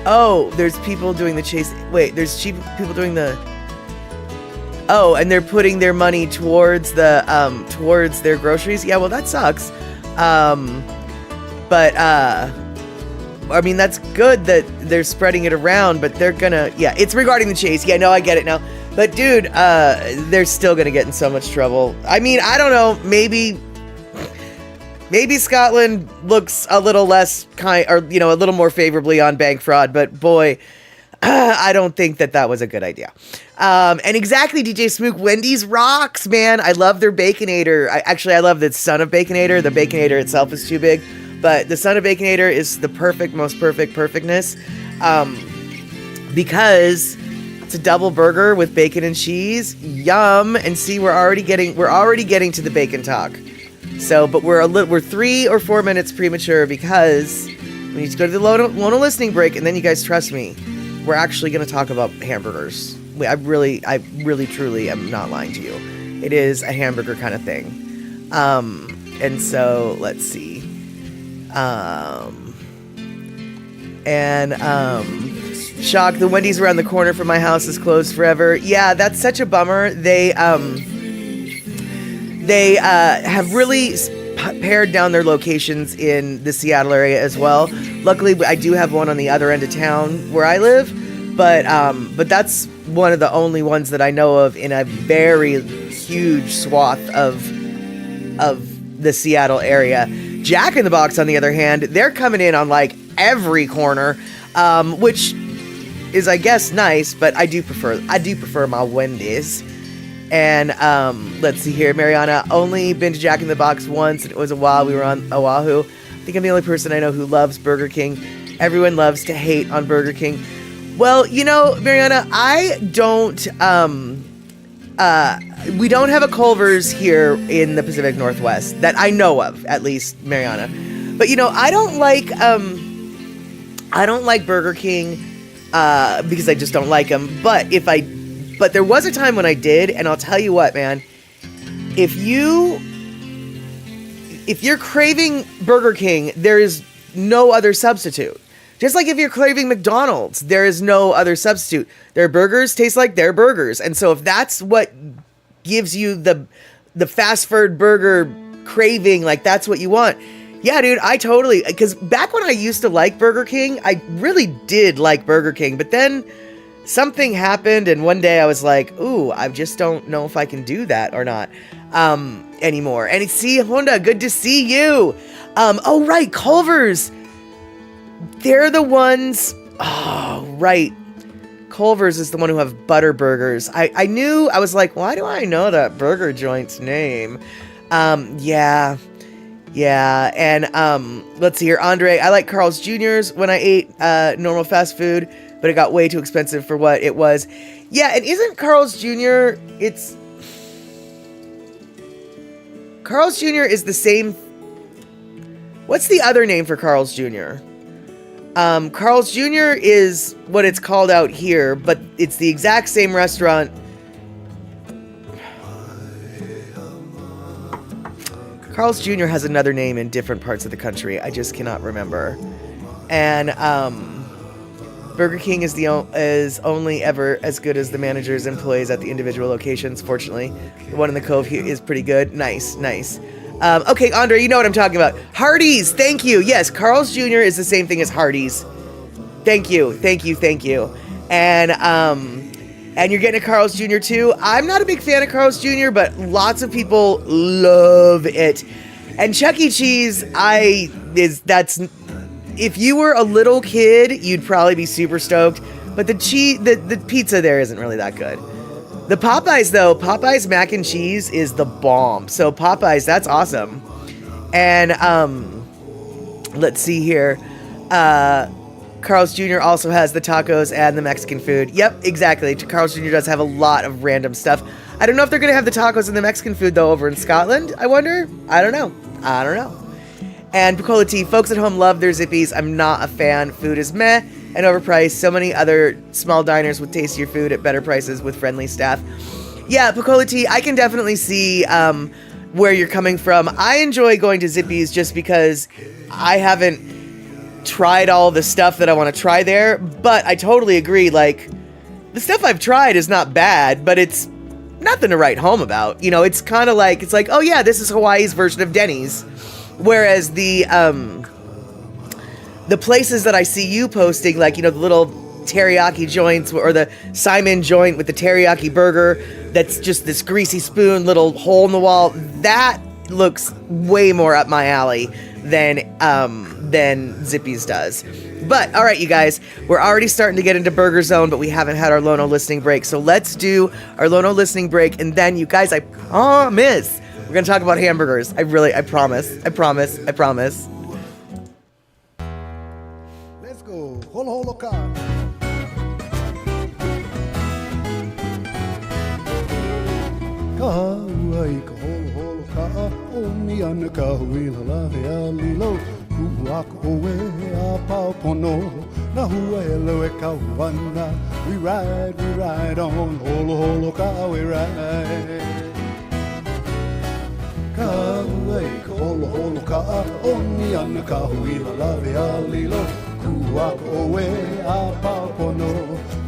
Oh, there's people doing the chase. Wait, there's people doing the. Oh, and they're putting their money towards the towards their groceries. Yeah, well that sucks. But I mean that's good that they're spreading it around, but they're gonna it's regarding the chase. Yeah, no, I get it now. But dude, they're still gonna get in so much trouble. I mean, I don't know, maybe Scotland looks a little less kind, or a little more favorably on bank fraud, but boy, I don't think that was a good idea. And exactly, DJ Smook, Wendy's rocks, man. I love their Baconator. I love the Son of Baconator. The Baconator itself is too big, but the Son of Baconator is the most perfect perfectness, because it's a double burger with bacon and cheese. Yum. And see, we're already getting to the bacon talk. So, but we're 3 or 4 minutes premature because we need to go to the Lona listening break, and then you guys trust me, we're actually going to talk about hamburgers. I really truly am not lying to you. It is a hamburger kind of thing. And so let's see. Shock, the Wendy's around the corner from my house is closed forever. Yeah, that's such a bummer. They have really pared down their locations in the Seattle area as well. Luckily, I do have one on the other end of town where I live, but that's one of the only ones that I know of in a very huge swath of the Seattle area. Jack in the Box, on the other hand, they're coming in on like every corner, which is, I guess, nice, but I do prefer my Wendy's. And let's see here, Mariana, only been to Jack in the Box once, and it was a while we were on Oahu. I think I'm the only person I know who loves Burger King. Everyone loves to hate on Burger King. Well, Mariana, I don't, we don't have a Culver's here in the Pacific Northwest that I know of, at least, Mariana. But, I don't like Burger King, because I just don't like them. But there was a time when I did, and I'll tell you what, man, if you're craving Burger King, there is no other substitute. Just like if you're craving McDonald's, there is no other substitute. Their burgers taste like their burgers. And so if that's what gives you the fast food burger craving, like that's what you want. Yeah, dude, because back when I used to like Burger King, I really did like Burger King. But then something happened, and one day I was like, ooh, I just don't know if I can do that or not anymore. And see, Honda, good to see you. Oh, right, Culver's. They're the ones. Oh, right. Culver's is the one who have butter burgers. I knew, I was like, why do I know that burger joint's name? Yeah. And let's see here, Andre, I like Carl's Jr.'s when I ate normal fast food, but it got way too expensive for what it was. Yeah, and isn't Carl's Jr., Carl's Jr. is the same. What's the other name for Carl's Jr.? Carl's Jr. is what it's called out here, but it's the exact same restaurant. Carl's Jr. has another name in different parts of the country. I just cannot remember. And Burger King is only ever as good as the manager's employees at the individual locations. Fortunately, the one in the Cove here is pretty good. Nice. Okay, Andre, you know what I'm talking about. Hardee's, thank you. Yes, Carl's Jr. is the same thing as Hardee's. Thank you. And you're getting a Carl's Jr. too. I'm not a big fan of Carl's Jr., but lots of people love it. And Chuck E. Cheese, if you were a little kid, you'd probably be super stoked. But the pizza there isn't really that good. The Popeyes, though, Popeyes mac and cheese is the bomb. So Popeyes, that's awesome. And let's see here. Carl's Jr. also has the tacos and the Mexican food. Yep, exactly. Carl's Jr. does have a lot of random stuff. I don't know if they're going to have the tacos and the Mexican food, though, over in Scotland. I wonder. I don't know. And Picola Tea. Folks at home love their Zippies. I'm not a fan. Food is meh and overpriced. So many other small diners with tastier food at better prices with friendly staff. Yeah, Picola Tea, I can definitely see where you're coming from. I enjoy going to Zippies just because I haven't tried all the stuff that I want to try there, but I totally agree. Like, the stuff I've tried is not bad, but it's nothing to write home about. You know, it's kind of like, it's like, oh yeah, this is Hawaii's version of Denny's. Whereas the places that I see you posting, like, you know, the little teriyaki joints or the Simon joint with the teriyaki burger that's just this greasy spoon, little hole in the wall, that looks way more up my alley than Zippy's does. But all right, you guys, we're already starting to get into Burger Zone, but we haven't had our Lono listening break. So let's do our Lono listening break, and then you guys, I promise, we're gonna talk about hamburgers. I promise. Let's go. Holo ka. Kahai ka holo ka. Omi ana ka huila la hea lilo. Kuak oe a paupono. Na hua elo e kawana. We ride on. Holo ka we ride. Kahai ka holo ka. Omi ana ka huila la hea lilo. Kuak oe a paupono.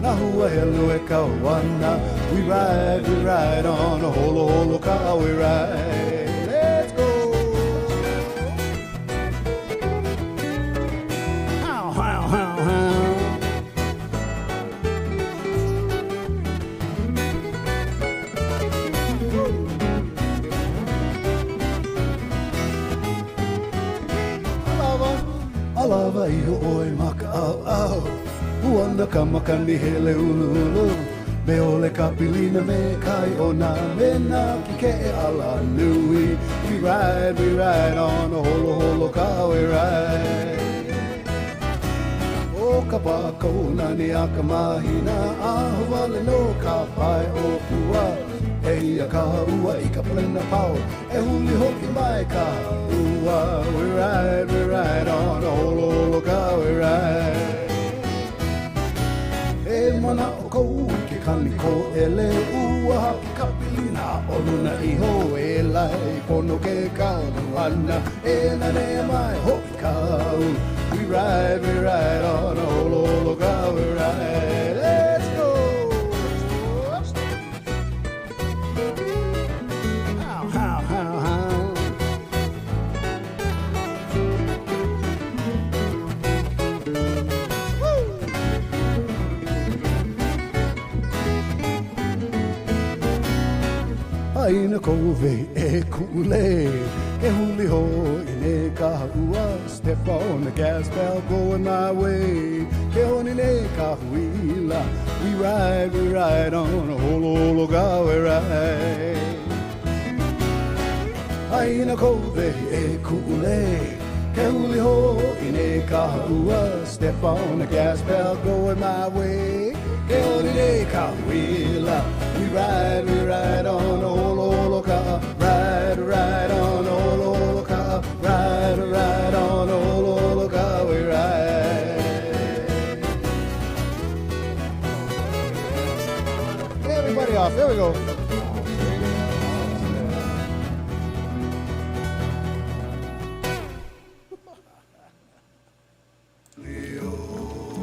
Na hua elo e kawana. We ride on. Holo ka we ride. Let's go. Alava iho oi maka au. Huanda ka makani hele ulu. Me ole ka pilina me kai ona. Me na ki ke e ala nui. We ride on a holo ka we ride. O ka pako nani a ka mahina. A wale no ka pai o pua. E a ka ua I ka plena pau. E huli hoki mai ka ua. We ride on a holo ka we ride. E mana o kou ke kani ko ele ua haki ka pilina o luna iho e lai pono ke kauana e na ne mai hoki kau. We ride on a holo ka we ride. Let's go. How. Aina kove e kule ke huli ho ine ka ua. Step on the gas pedal going my way. Ke honi ne ka huila. We ride on a holo ka we ride. Aina kove e kule ke huli ho ine ka ua. Step on the gas pedal going my way. Ke honi ne ka huila. We ride on a holo ka. Ride on a holo ka. Ride on a holo ka. We ride. Everybody off. There we go.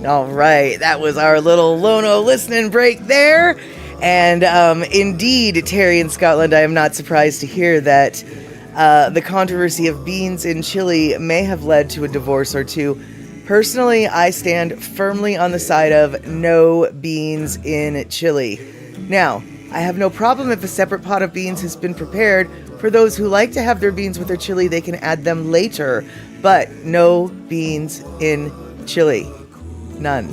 All right, that was our little Lono listening break there. And indeed, Terry in Scotland, I am not surprised to hear that the controversy of beans in chili may have led to a divorce or two. Personally, I stand firmly on the side of no beans in chili. Now, I have no problem if a separate pot of beans has been prepared. For those who like to have their beans with their chili, they can add them later. But no beans in chili. None.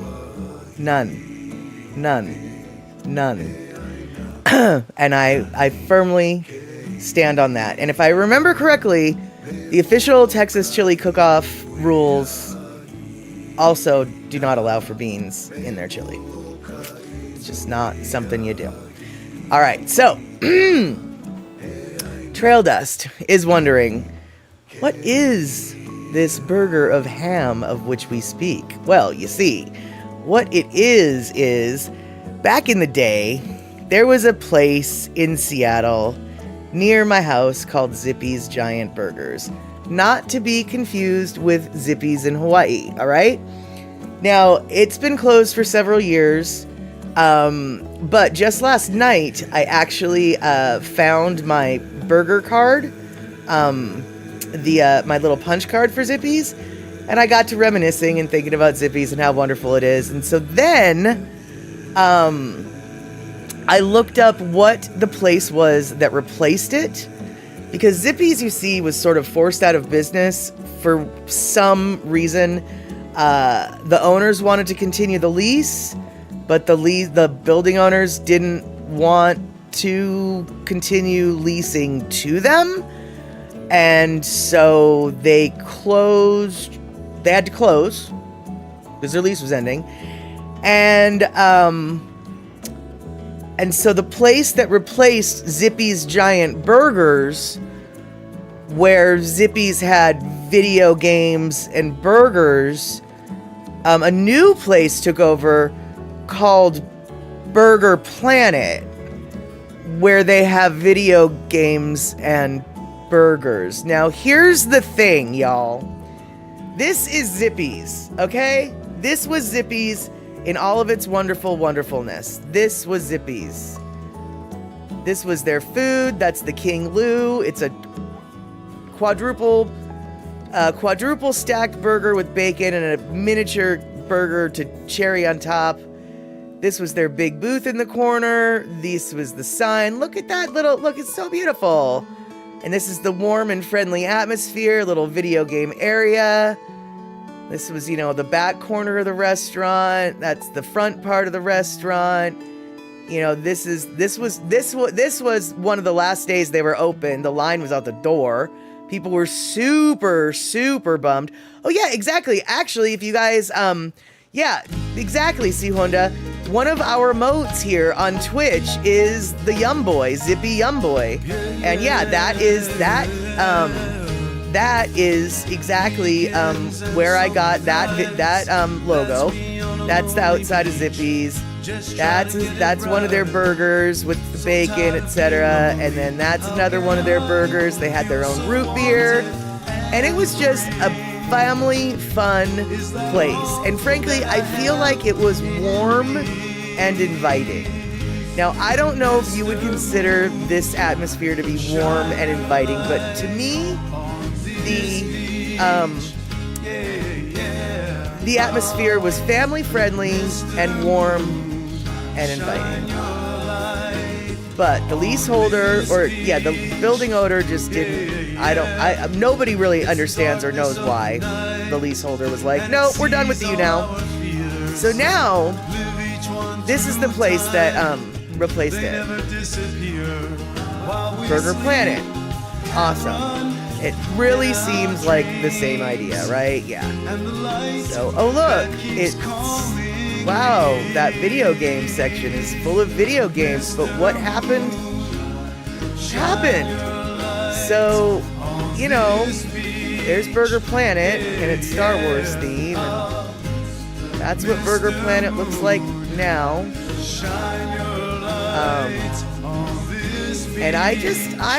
And I firmly stand on that. And if I remember correctly, The official Texas chili cook-off rules also do not allow for beans in their chili. It's just not something you do. All right, so Trail Dust is wondering, what is this burger of ham of which we speak? Well, you see, what it is back in the day, there was a place in Seattle near my house called Zippy's Giant Burgers. Not to be confused with Zippy's in Hawaii, all right? Now, it's been closed for several years, but just last night, I actually found my burger card, my little punch card for Zippy's, and I got to reminiscing and thinking about Zippy's and how wonderful it is. And so then I looked up what the place was that replaced it, because Zippy's, you see, was sort of forced out of business for some reason. The owners wanted to continue the lease, but the building owners didn't want to continue leasing to them. And so they had to close because their lease was ending. And so the place that replaced Zippy's Giant Burgers, where Zippy's had video games and burgers, a new place took over called Burger Planet, where they have video games and burgers. Now, here's the thing, y'all. This is Zippy's, okay? This was Zippy's in all of its wonderful wonderfulness. This was Zippy's. This was their food. That's the King Lou. It's a quadruple stacked burger with bacon and a miniature burger to cherry on top. This was their big booth in the corner. This was the sign. Look at that look, it's so beautiful. And this is the warm and friendly atmosphere, little video game area. This was, the back corner of the restaurant. That's the front part of the restaurant. This was one of the last days they were open. The line was out the door. People were super, super bummed. Oh yeah, exactly. Actually, if you guys, yeah, exactly, C Honda. One of our modes here on Twitch is the Yum Boy, Zippy Yum Boy. And yeah, that is exactly where I got that logo. That's the outside of Zippy's. That's one of their burgers with the bacon, etc. And then that's another one of their burgers. They had their own root beer. And it was just a family fun place. And frankly, I feel like it was warm and inviting. Now, I don't know if you would consider this atmosphere to be warm and inviting, but to me, the atmosphere was family friendly and warm and inviting. But the leaseholder, the building owner just didn't, nobody really understands or knows why the leaseholder was like, no, we're done with you now. So now, this is the place that replaced it. Burger Planet. Awesome. It really seems like the same idea, right? Yeah. So, oh look, wow, that video game section is full of video games, but what happened? So, there's Burger Planet, and it's Star Wars theme, and that's what Burger Planet looks like now. And I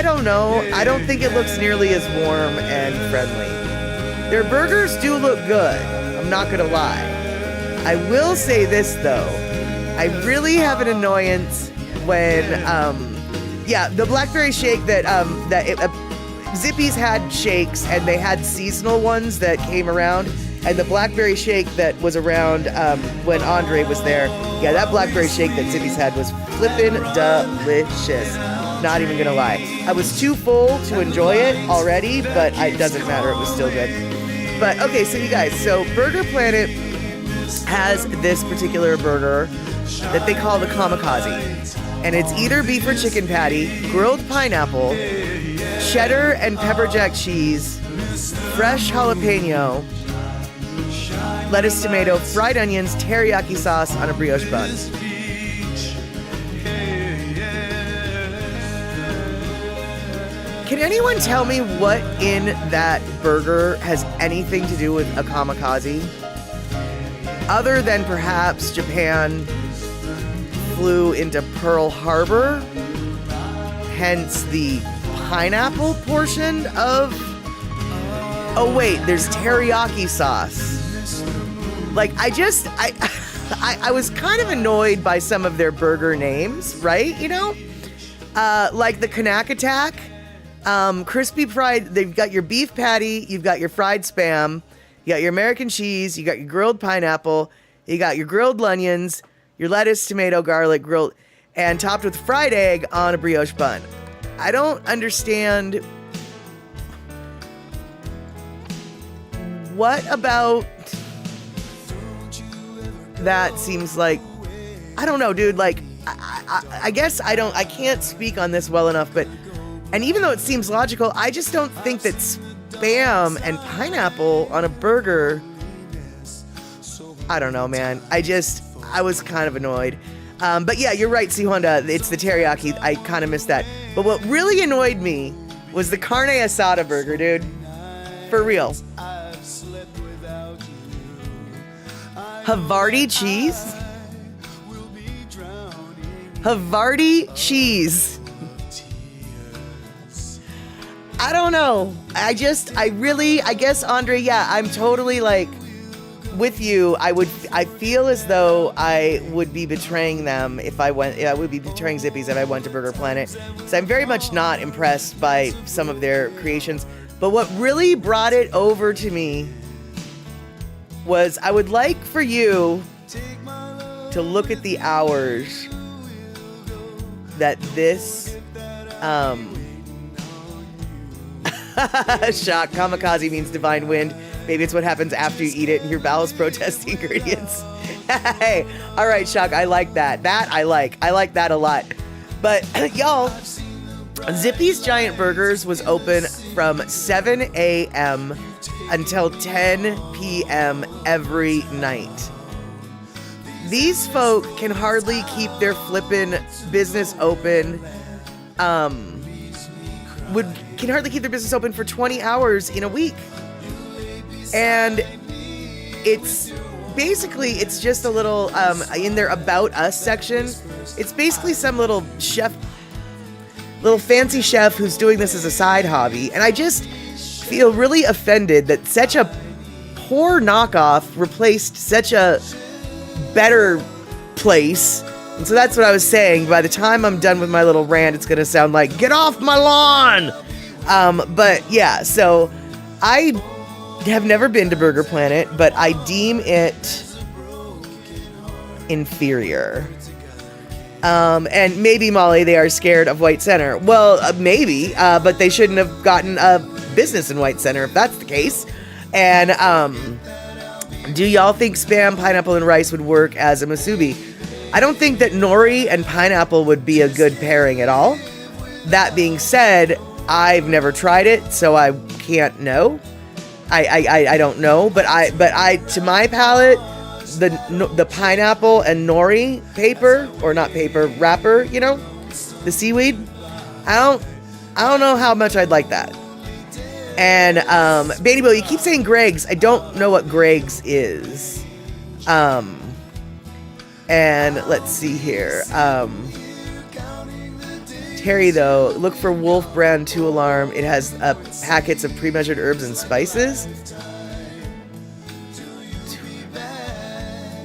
don't know. I don't think it looks nearly as warm and friendly. Their burgers do look good. I'm not gonna lie. I will say this though. I really have an annoyance when, the blackberry shake Zippy's had shakes and they had seasonal ones that came around. And the blackberry shake that was around when Andre was there, that blackberry shake that Zippy's had was flippin' delicious. Not even gonna lie. I was too full to enjoy it already, but it doesn't matter. It was still good. But okay, so you guys, Burger Planet has this particular burger that they call the Kamikaze. And it's either beef or chicken patty, grilled pineapple, cheddar and pepper jack cheese, fresh jalapeno, lettuce, tomato, fried onions, teriyaki sauce on a brioche bun. Can anyone tell me what in that burger has anything to do with a kamikaze? Other than perhaps Japan flew into Pearl Harbor, hence the pineapple portion of... Oh wait, there's teriyaki sauce. Like, I was kind of annoyed by some of their burger names, right? You know? Like the Knack Attack. Crispy fried, they've got your beef patty, you've got your fried Spam, you got your American cheese, you got your grilled pineapple, you got your grilled onions, your lettuce, tomato, garlic, grilled, and topped with fried egg on a brioche bun. I don't understand. What about that seems like, I don't know, dude, like, I guess I can't speak on this well enough, but, and even though it seems logical, I just don't think that Spam and pineapple on a burger, I don't know, man. I was kind of annoyed. But yeah, you're right, C. Honda, it's the teriyaki. I kind of missed that. But what really annoyed me was the carne asada burger, dude. For real. Havarti cheese? Havarti cheese. I don't know. I guess, Andre, yeah, I'm totally like with you. I feel as though I would be betraying them if I went, I would be betraying Zippy's if I went to Burger Planet. So I'm very much not impressed by some of their creations. But what really brought it over to me was I would like for you to look at the hours that this, shock, kamikaze means divine wind. Maybe it's what happens after you eat it and your bowels protest the ingredients. Hey, all right, Shock, I like that. I like that a lot. But y'all, Zippy's Giant Burgers was open from 7 a.m. until 10 p.m. every night. These folk can hardly keep their flippin' business open. Can hardly keep their business open for 20 hours in a week. And it's just a little, in their About Us section, it's basically some little fancy chef who's doing this as a side hobby. And I just feel really offended that such a poor knockoff replaced such a better place. And so that's what I was saying. By the time I'm done with my little rant, it's going to sound like, get off my lawn! But yeah, so I have never been to Burger Planet, but I deem it inferior. And maybe, Molly, they are scared of White Center. Well, maybe, but they shouldn't have gotten a business in White Center if that's the case. And do y'all think Spam, pineapple, and rice would work as a musubi? I don't think that nori and pineapple would be a good pairing at all. That being said, I've never tried it, so I can't know. I don't know, but I to my palate, the pineapple and nori paper, or not paper, wrapper, you know, the seaweed, I don't know how much I'd like that. And Baby Bill, you keep saying Greg's. I don't know what Greg's is. And let's see here. Terry, though, look for Wolf Brand 2 Alarm. It has packets of pre-measured herbs and spices.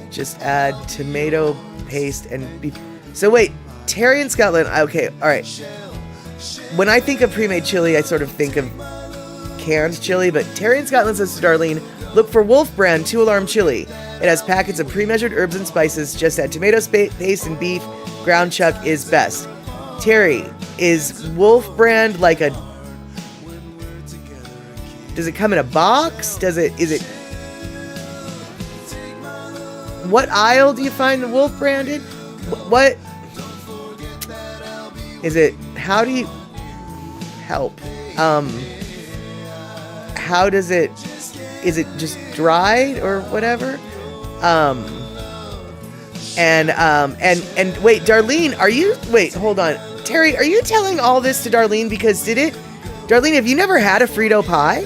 Just add tomato paste and beef. So wait, Terry in Scotland. Okay, all right. When I think of pre-made chili, I sort of think of canned chili. But Terry in Scotland says to Darlene, look for Wolf Brand 2 Alarm chili. It has packets of pre-measured herbs and spices. Just add tomato paste and beef. Ground chuck is best. Terry, is Wolf Brand like a... Does it come in a box? Is it... What aisle do you find the Wolf Brand in? What... Is it... How do you... Help. how does it, is it just dried or whatever? And wait, Darlene, wait, hold on. Terry, are you telling all this to Darlene? Because Darlene, have you never had a Frito pie?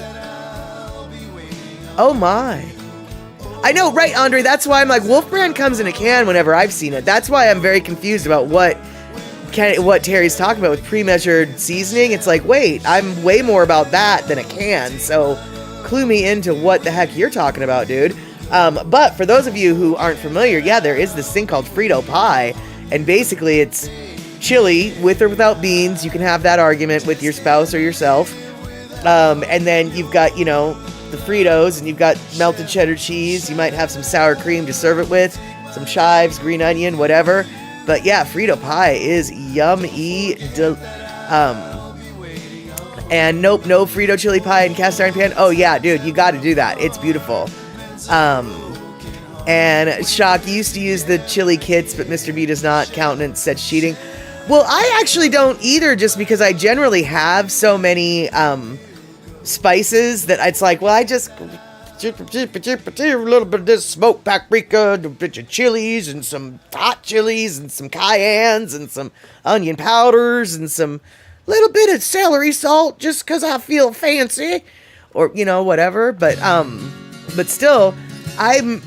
Oh my. I know, right, Andre? That's why I'm like, Wolf Brand comes in a can whenever I've seen it. That's why I'm very confused about what Terry's talking about with pre-measured seasoning. It's like, wait, I'm way more about that than a can. So clue me into what the heck you're talking about, dude. But for those of you who aren't familiar, yeah, there is this thing called Frito pie. And basically it's chili with or without beans. You can have that argument with your spouse or yourself. And then you've got, the Fritos, and you've got melted cheddar cheese. You might have some sour cream to serve it with, some chives, green onion, whatever. But yeah, Frito pie is yummy. And nope, no Frito chili pie in cast iron pan. Oh yeah, dude, you got to do that. It's beautiful. And Shock used to use the chili kits, but Mr. B does not countenance such cheating. Well, I actually don't either, just because I generally have so many spices that it's like, well, I just a little bit of this smoked paprika, a bit of chilies and some hot chilies and some cayennes and some onion powders and some little bit of celery salt just because I feel fancy, or whatever. But still, I'm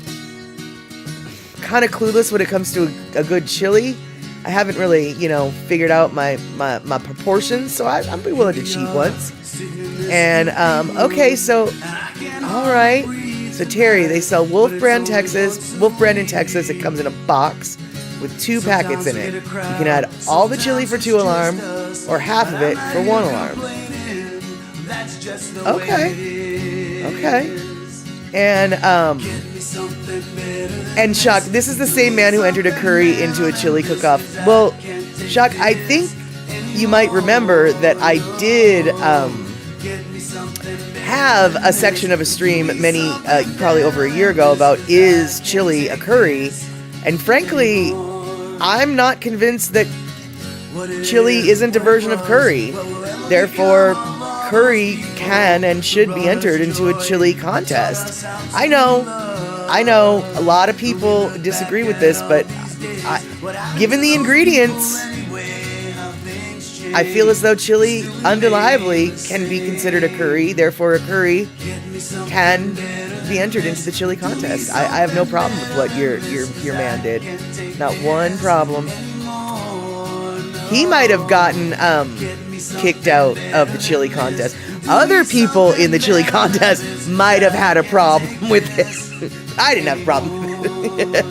kind of clueless when it comes to a good chili. I haven't really, figured out my proportions, so I'd be willing to cheat once. And, okay, so, all right. So, Terry, they sell Wolf Brand in Texas. It comes in a box with 2 packets in it. You can add all the chili for 2 alarm or half of it for 1 alarm. Okay. And Shock, this is the same man who entered a curry into a chili cook-off. Well, Shock, I think you might remember that I did have a section of a stream probably over a year ago about, is chili a curry? And frankly, I'm not convinced that chili isn't a version of curry. Therefore, curry can and should be entered into a chili contest. I know a lot of people disagree with this, but given the ingredients, I feel as though chili undeniably can be considered a curry. Therefore, a curry can be entered into the chili contest. I have no problem with what your man did. Not one problem. He might have gotten kicked out of the chili contest. Other people in the chili contest might have had a problem with this. I didn't have a problem with it.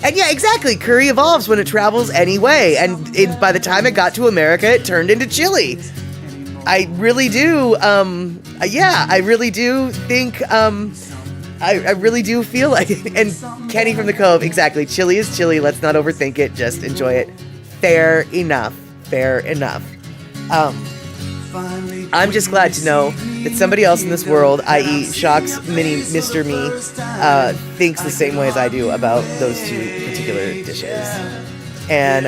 And yeah, exactly. Curry evolves when it travels anyway. And by the time it got to America, it turned into chili. I really do. I really do think. I really do feel like it. And Kenny from the Cove, exactly. Chili is chili. Let's not overthink it. Just enjoy it. Fair enough. I'm just glad to know that somebody else in this world, i.e. Shock's mini Mr. Me, thinks the same way as I do about those 2 particular dishes. And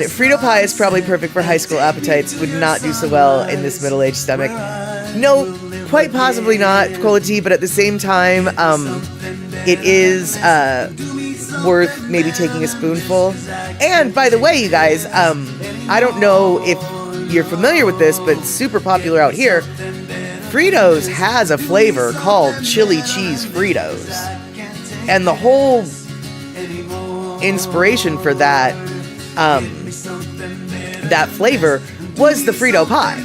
Frito pie is probably perfect for high school appetites, would not do so well in this middle-aged stomach. No, quite possibly not, Cola Tea, but at the same time, it is worth maybe taking a spoonful. And by the way, you guys, I don't know if you're familiar with this, but it's super popular out here. Fritos has a flavor called chili cheese Fritos. And the whole inspiration for that flavor was the Frito pie.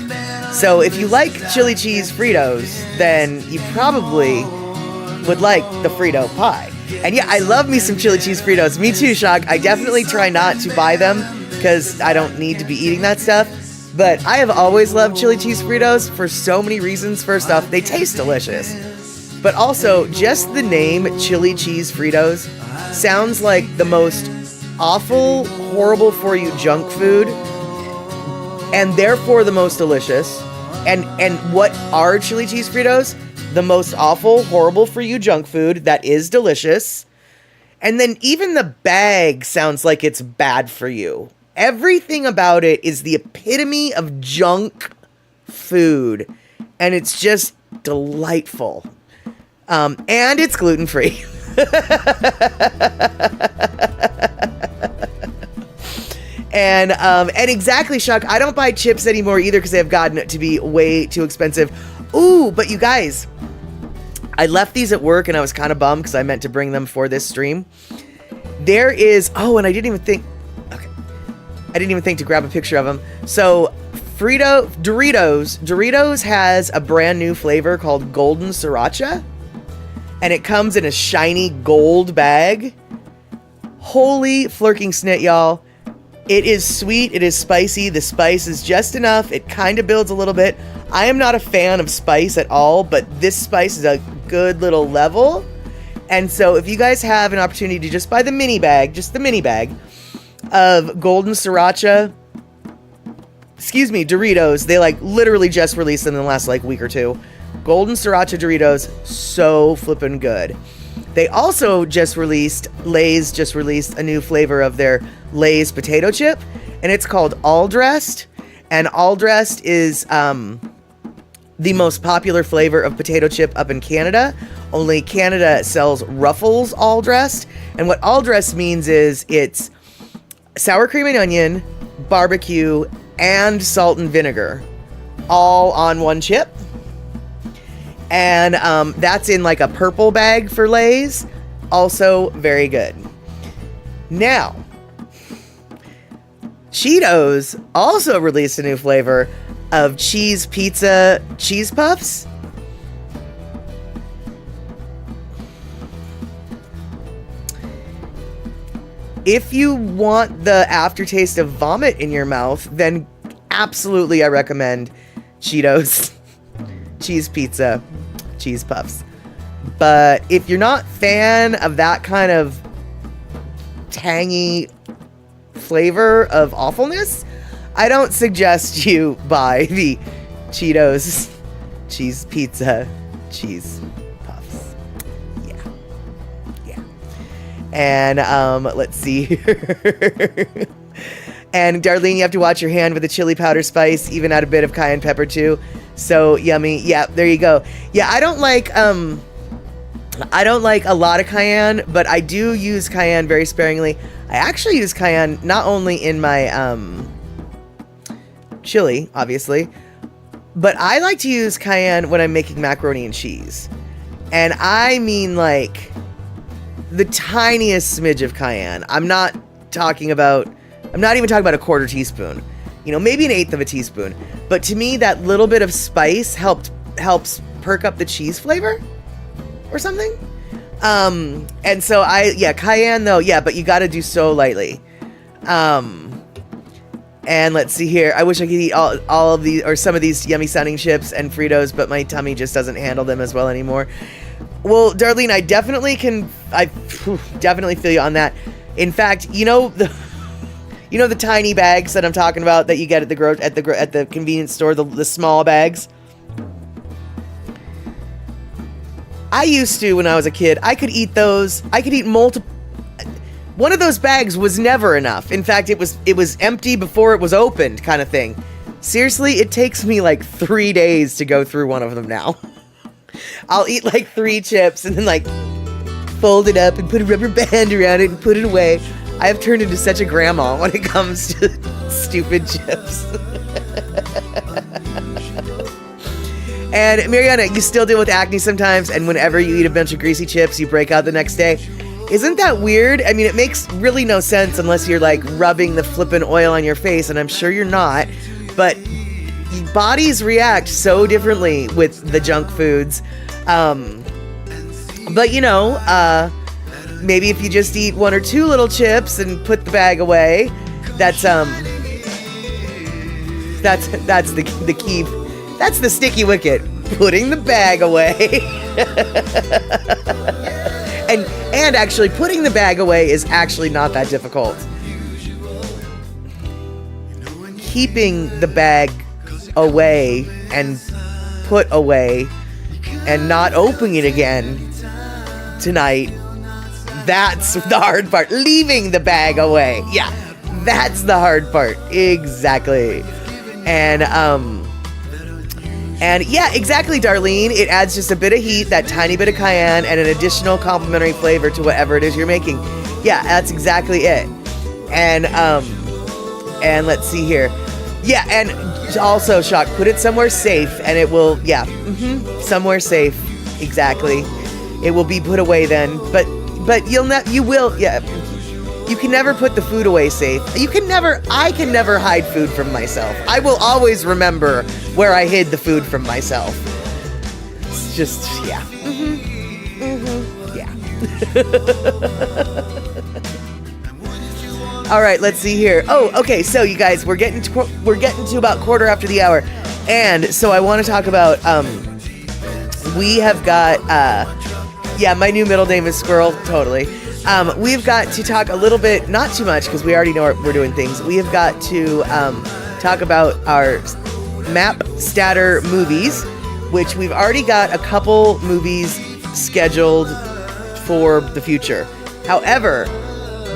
So if you like chili cheese Fritos, then you probably would like the Frito pie. And yeah, I love me some chili cheese Fritos. Me too, Shock. I definitely try not to buy them because I don't need to be eating that stuff. But I have always loved chili cheese Fritos for so many reasons. First off, they taste delicious. But also, just the name chili cheese Fritos sounds like the most awful, horrible for you junk food, and therefore the most delicious. And what are chili cheese Fritos? The most awful, horrible for you junk food that is delicious. And then even the bag sounds like it's bad for you. Everything about it is the epitome of junk food, and it's just delightful. And it's gluten-free. And exactly, Chuck, I don't buy chips anymore either because they have gotten to be way too expensive. Ooh, but you guys, I left these at work and I was kind of bummed because I meant to bring them for this stream. There is, and I didn't even think to grab a picture of them. So Doritos has a brand new flavor called Golden Sriracha, and it comes in a shiny gold bag. Holy flirking snit, y'all. It is sweet, it is spicy, the spice is just enough, it kind of builds a little bit. I am not a fan of spice at all, but this spice is a good little level. And so if you guys have an opportunity to just buy the mini bag, just the mini bag of Golden Sriracha, Doritos, they like literally just released them in the last like week or two. Golden Sriracha Doritos, so flippin' good. They also Lay's just released a new flavor of their Lay's potato chip, and it's called All Dressed. And All Dressed is the most popular flavor of potato chip up in Canada. Only Canada sells Ruffles All Dressed. And what All Dressed means is it's sour cream and onion, barbecue, and salt and vinegar all on one chip. And that's in like a purple bag for Lay's. Also very good. Now, Cheetos also released a new flavor of cheese pizza cheese puffs. If you want the aftertaste of vomit in your mouth, then absolutely I recommend Cheetos cheese pizza cheese puffs. But if you're not a fan of that kind of tangy flavor of awfulness, I don't suggest you buy the Cheetos cheese pizza cheese puffs. Yeah. And let's see here. And Darlene, you have to watch your hand with the chili powder spice, even add a bit of cayenne pepper too. So yummy. Yeah, there you go. Yeah, I don't like a lot of cayenne, but I do use cayenne very sparingly. I actually use cayenne not only in my chili, obviously, but I like to use cayenne when I'm making macaroni and cheese. And I mean like the tiniest smidge of cayenne. I'm not even talking about a quarter teaspoon. You know, maybe an eighth of a teaspoon. But to me, that little bit of spice helps perk up the cheese flavor or something. And so cayenne though, yeah, but you got to do so lightly. And let's see here. I wish I could eat all of these or some of these yummy sounding chips and Fritos, but my tummy just doesn't handle them as well anymore. Well, Darlene, I definitely feel you on that. In fact, you know the tiny bags that I'm talking about that you get at the convenience store, the small bags. I used to, when I was a kid, I could eat those. I could eat multiple. One of those bags was never enough. In fact, it was empty before it was opened, kind of thing. Seriously, it takes me like 3 days to go through one of them now. I'll eat like 3 chips and then like fold it up and put a rubber band around it and put it away. I have turned into such a grandma when it comes to stupid chips. And Mariana, you still deal with acne sometimes, and whenever you eat a bunch of greasy chips, you break out the next day. Isn't that weird? I mean, it makes really no sense unless you're like rubbing the flippin' oil on your face, and I'm sure you're not. But bodies react so differently with the junk foods. But you know, maybe if you just eat 1 or 2 little chips and put the bag away, that's the key. That's the sticky wicket. Putting the bag away. and actually putting the bag away is actually not that difficult. Keeping the bag away and put away and not opening it again tonight, that's the hard part. Leaving the bag away. Yeah. That's the hard part. Exactly. And yeah, exactly, Darlene. It adds just a bit of heat, that tiny bit of cayenne, and an additional complimentary flavor to whatever it is you're making. Yeah, that's exactly it. And let's see here. Yeah, and also, Shock, put it somewhere safe, and it will, somewhere safe. Exactly. It will be put away then. But you can never put the food away safe. I can never hide food from myself. I will always remember where I hid the food from myself. It's just, yeah. Yeah. All right, let's see here. Oh, okay, so you guys, we're getting to about quarter after the hour. And so I want to talk about, we have got, my new middle name is Squirrel, totally. We've got to talk a little bit, not too much, because we already know we're doing things. We have got to talk about our Map Statter movies, which we've already got a couple movies scheduled for the future. However,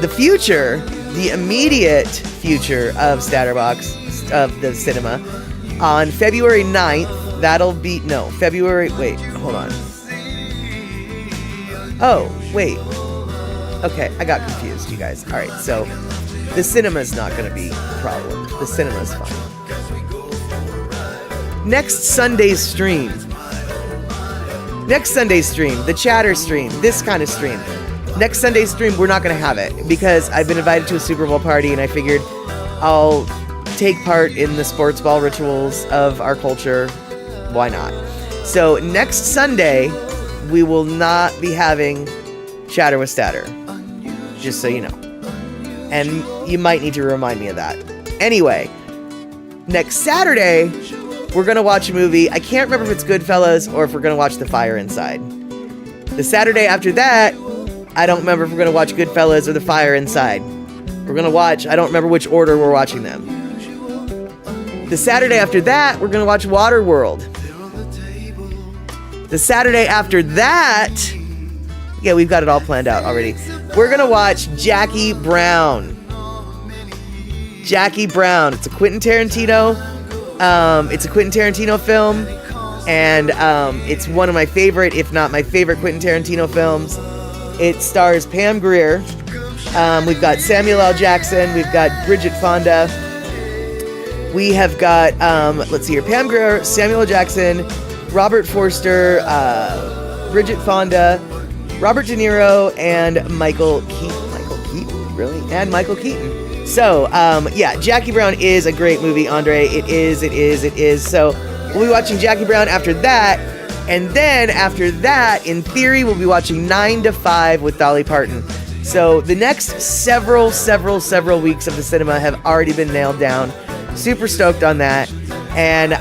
the immediate future of Statterbox, of the cinema, on February 9th, hold on. Oh, wait. Okay, I got confused, you guys. All right, so the cinema's not going to be a problem. The cinema's fine. Next Sunday's stream, the chatter stream, this kind of stream. Next Sunday's stream, we're not going to have it because I've been invited to a Super Bowl party and I figured I'll take part in the sports ball rituals of our culture. Why not? So next Sunday, we will not be having Chatter with Statter. Just so you know. And you might need to remind me of that. Anyway, next Saturday, we're going to watch a movie. I can't remember if it's Goodfellas or if we're going to watch The Fire Inside. The Saturday after that, I don't remember if we're going to watch Goodfellas or The Fire Inside. We're going to watch, I don't remember which order we're watching them. The Saturday after that, we're going to watch Waterworld. The Saturday after that, yeah, we've got it all planned out already. We're going to watch Jackie Brown. Jackie Brown. It's a Quentin Tarantino. It's a Quentin Tarantino film. And it's one of my favorite, if not my favorite Quentin Tarantino films. It stars Pam Grier. We've got Samuel L. Jackson. We've got Bridget Fonda. We have got, let's see here, Pam Grier, Samuel L. Jackson, Robert Forster, Bridget Fonda, Robert De Niro, and Michael Keaton. Michael Keaton? Really? And Michael Keaton. So, yeah, Jackie Brown is a great movie, Andre. It is. So, we'll be watching Jackie Brown after that. And then, after that, in theory, we'll be watching 9 to 5 with Dolly Parton. So, the next several weeks of the cinema have already been nailed down. Super stoked on that. And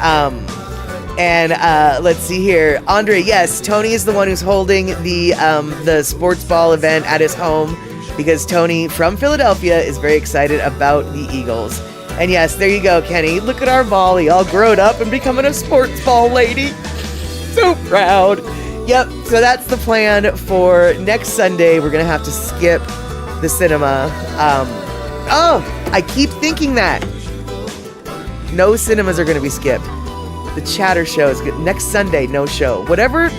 let's see here. Andre, yes, Tony is the one who's holding the sports ball event at his home because Tony from Philadelphia is very excited about the Eagles. And yes, there you go, Kenny. Look at our volley, all grown up and becoming a sports ball lady. So proud. Yep, so that's the plan for next Sunday. We're going to have to skip the cinema. I keep thinking that. No cinemas are going to be skipped. The Chatter show is good. Next Sunday, no show. Whatever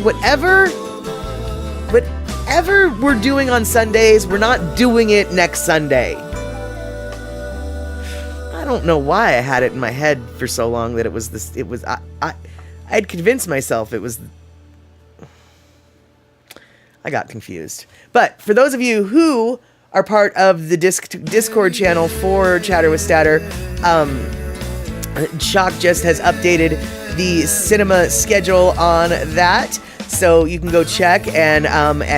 we're doing on Sundays, we're not doing it next Sunday. I don't know why I had it in my head for so long that it was this. It was I had convinced myself it was. I got confused. But for those of you who are part of the Discord channel for Chatter with Statter, Shock just has updated the cinema schedule on that, so you can go check and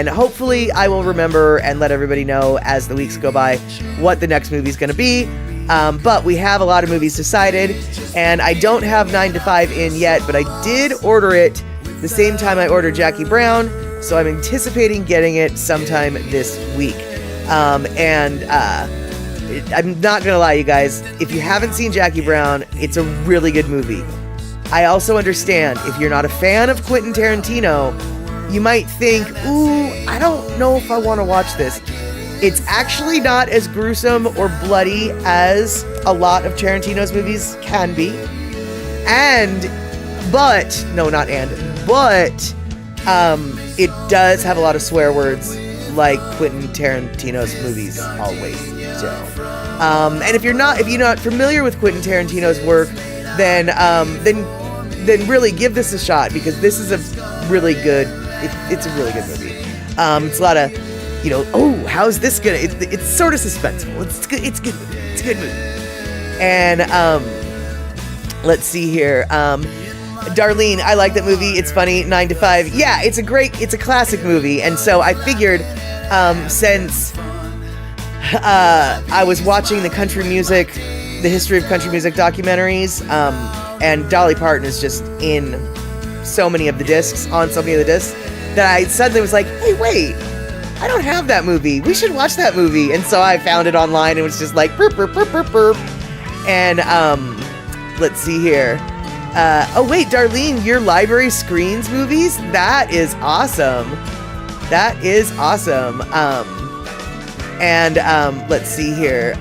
hopefully I will remember and let everybody know as the weeks go by what the next movie is going to be. But we have a lot of movies decided, and I don't have 9 to 5 in yet, but I did order it the same time I ordered Jackie Brown, so I'm anticipating getting it sometime this week. I'm not gonna lie, you guys, if you haven't seen Jackie Brown, it's a really good movie. I also understand if you're not a fan of Quentin Tarantino, you might think, ooh, I don't know if I want to watch this. It's actually not as gruesome or bloody as a lot of Tarantino's movies can be. But it does have a lot of swear words like Quentin Tarantino's movies always do. And if you're not familiar with Quentin Tarantino's work, then really give this a shot, because this is a really good, it's a really good movie. It's a lot of, how's this gonna, it's sort of suspenseful. It's good, it's good, it's a good movie. And, let's see here. Darlene, I like that movie. It's funny. 9 to 5. Yeah, it's a classic movie. And so I figured, since I was watching the history of country music documentaries, and Dolly Parton is just in on so many of the discs, that I suddenly was like, hey, wait, I don't have that movie. We should watch that movie. And so I found it online and was just like, burp, burp, burp, burp, burp. And, let's see here. Oh wait, Darlene, your library screens movies? That is awesome. That is awesome. Let's see here.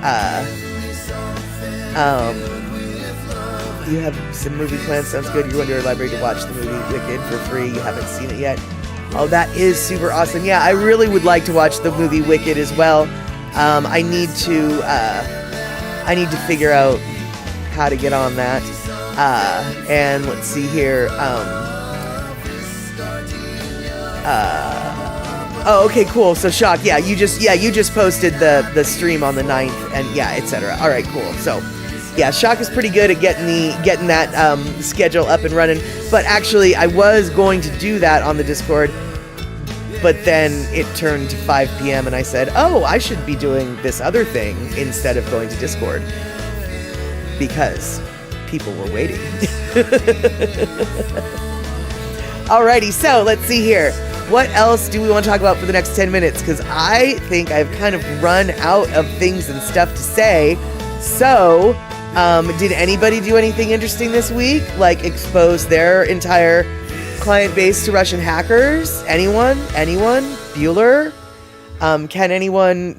You have some movie plans. Sounds good. You're going to your library to watch the movie Wicked for free. You haven't seen it yet. Oh, that is super awesome. Yeah, I really would like to watch the movie Wicked as well. I need to figure out how to get on that. And let's see here. Oh, okay, cool. So Shock, yeah, you just posted the stream on the 9th, and yeah, etc. All right, cool. So yeah, Shock is pretty good at getting that schedule up and running. But actually, I was going to do that on the Discord, but then it turned to 5 p.m. and I said, oh, I should be doing this other thing instead of going to Discord, because people were waiting. Alrighty, so let's see here. What else do we want to talk about for the next 10 minutes? Because I think I've kind of run out of things and stuff to say. So, did anybody do anything interesting this week? Like expose their entire client base to Russian hackers? Anyone? Bueller? Can anyone,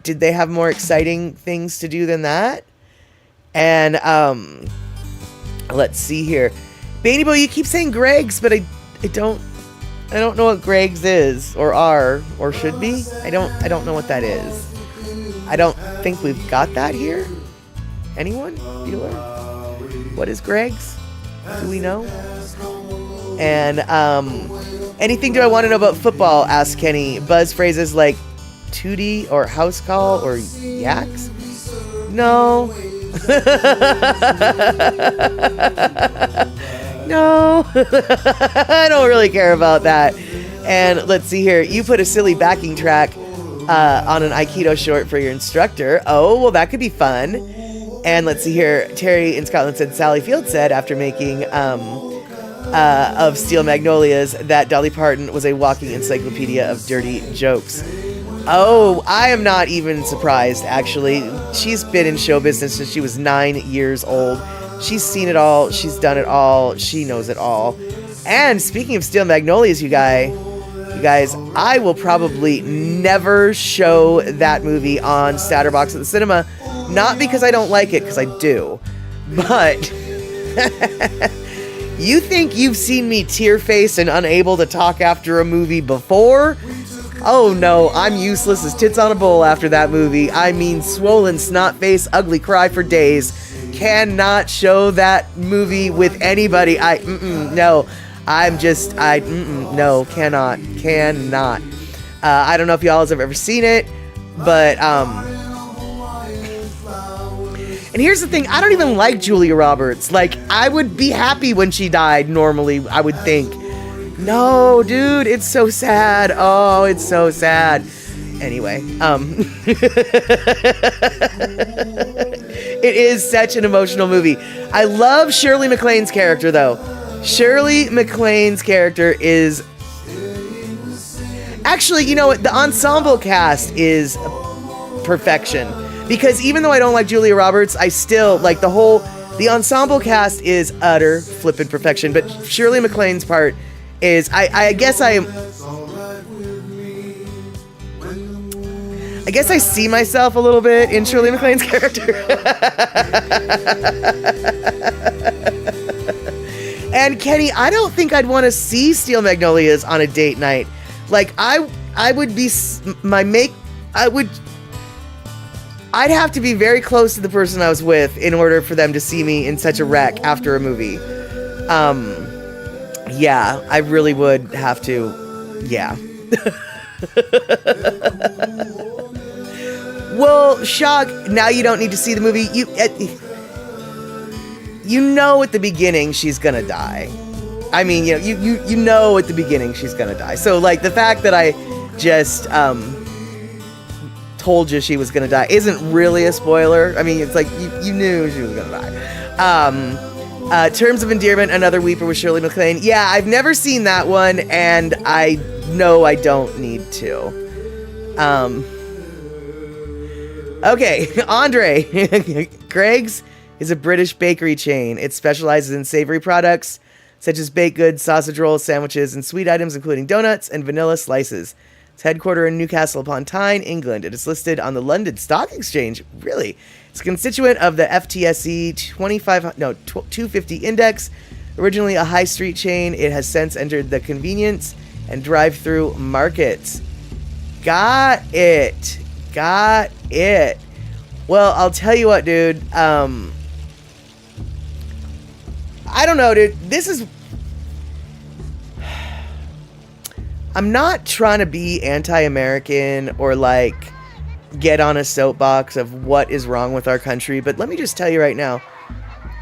did they have more exciting things to do than that? And, let's see here. Bainey you keep saying Greg's, but I don't know what Greg's is, or are, or should be. I don't know what that is. I don't think we've got that here. Anyone? Bueller? What is Greg's? Do we know? And, anything do I want to know about football? Asked Kenny. Buzz phrases like tootie or house call or yaks? No. No. I don't really care about that. And let's see here. You put a silly backing track on an Aikido short for your instructor. Oh, well, that could be fun. And let's see here. Terry in Scotland said Sally Field said after making of Steel Magnolias that Dolly Parton was a walking encyclopedia of dirty jokes. Oh, I am not even surprised, actually. She's been in show business since she was 9 years old. She's seen it all. She's done it all. She knows it all. And speaking of Steel Magnolias, you guys, I will probably never show that movie on Statterbox at the cinema. Not because I don't like it, because I do. But you think you've seen me tear-faced and unable to talk after a movie before? Oh no, I'm useless as tits on a bowl after that movie. I mean, swollen snot face, ugly cry for days. Cannot show that movie with anybody. No. No, cannot. I don't know if y'all have ever seen it, but, and here's the thing, I don't even like Julia Roberts. Like, I would be happy when she died normally, I would think. No, dude, it's so sad. Oh, it's so sad. Anyway, it is such an emotional movie. I love Shirley MacLaine's character, though. Shirley MacLaine's character is... Actually, you know what? The ensemble cast is perfection. Because even though I don't like Julia Roberts, I still, like, the ensemble cast is utter flippin' perfection. But Shirley MacLaine's part is, I I guess I see myself a little bit in Shirley MacLaine's character. And Kenny, I don't think I'd want to see Steel Magnolias on a date night. Like I would be I'd have to be very close to the person I was with in order for them to see me in such a wreck after a movie. Yeah, I really would have to. Yeah. Well, Shock, now you don't need to see the movie. You know at the beginning she's gonna die. I mean, you know at the beginning she's gonna die. So like the fact that I just told you she was gonna die isn't really a spoiler. I mean, it's like you knew she was gonna die. Terms of Endearment, another weeper with Shirley MacLaine. Yeah, I've never seen that one, and I know I don't need to. Okay, Andre. Greg's is a British bakery chain. It specializes in savory products such as baked goods, sausage rolls, sandwiches, and sweet items including donuts and vanilla slices. It's headquartered in Newcastle upon Tyne, England. It is listed on the London Stock Exchange. Really? It's a constituent of the FTSE 250 index. Originally a high street chain, it has since entered the convenience and drive-through markets. Got it. Well, I'll tell you what, dude. I don't know, dude. I'm not trying to be anti-American or like get on a soapbox of what is wrong with our country, but let me just tell you right now,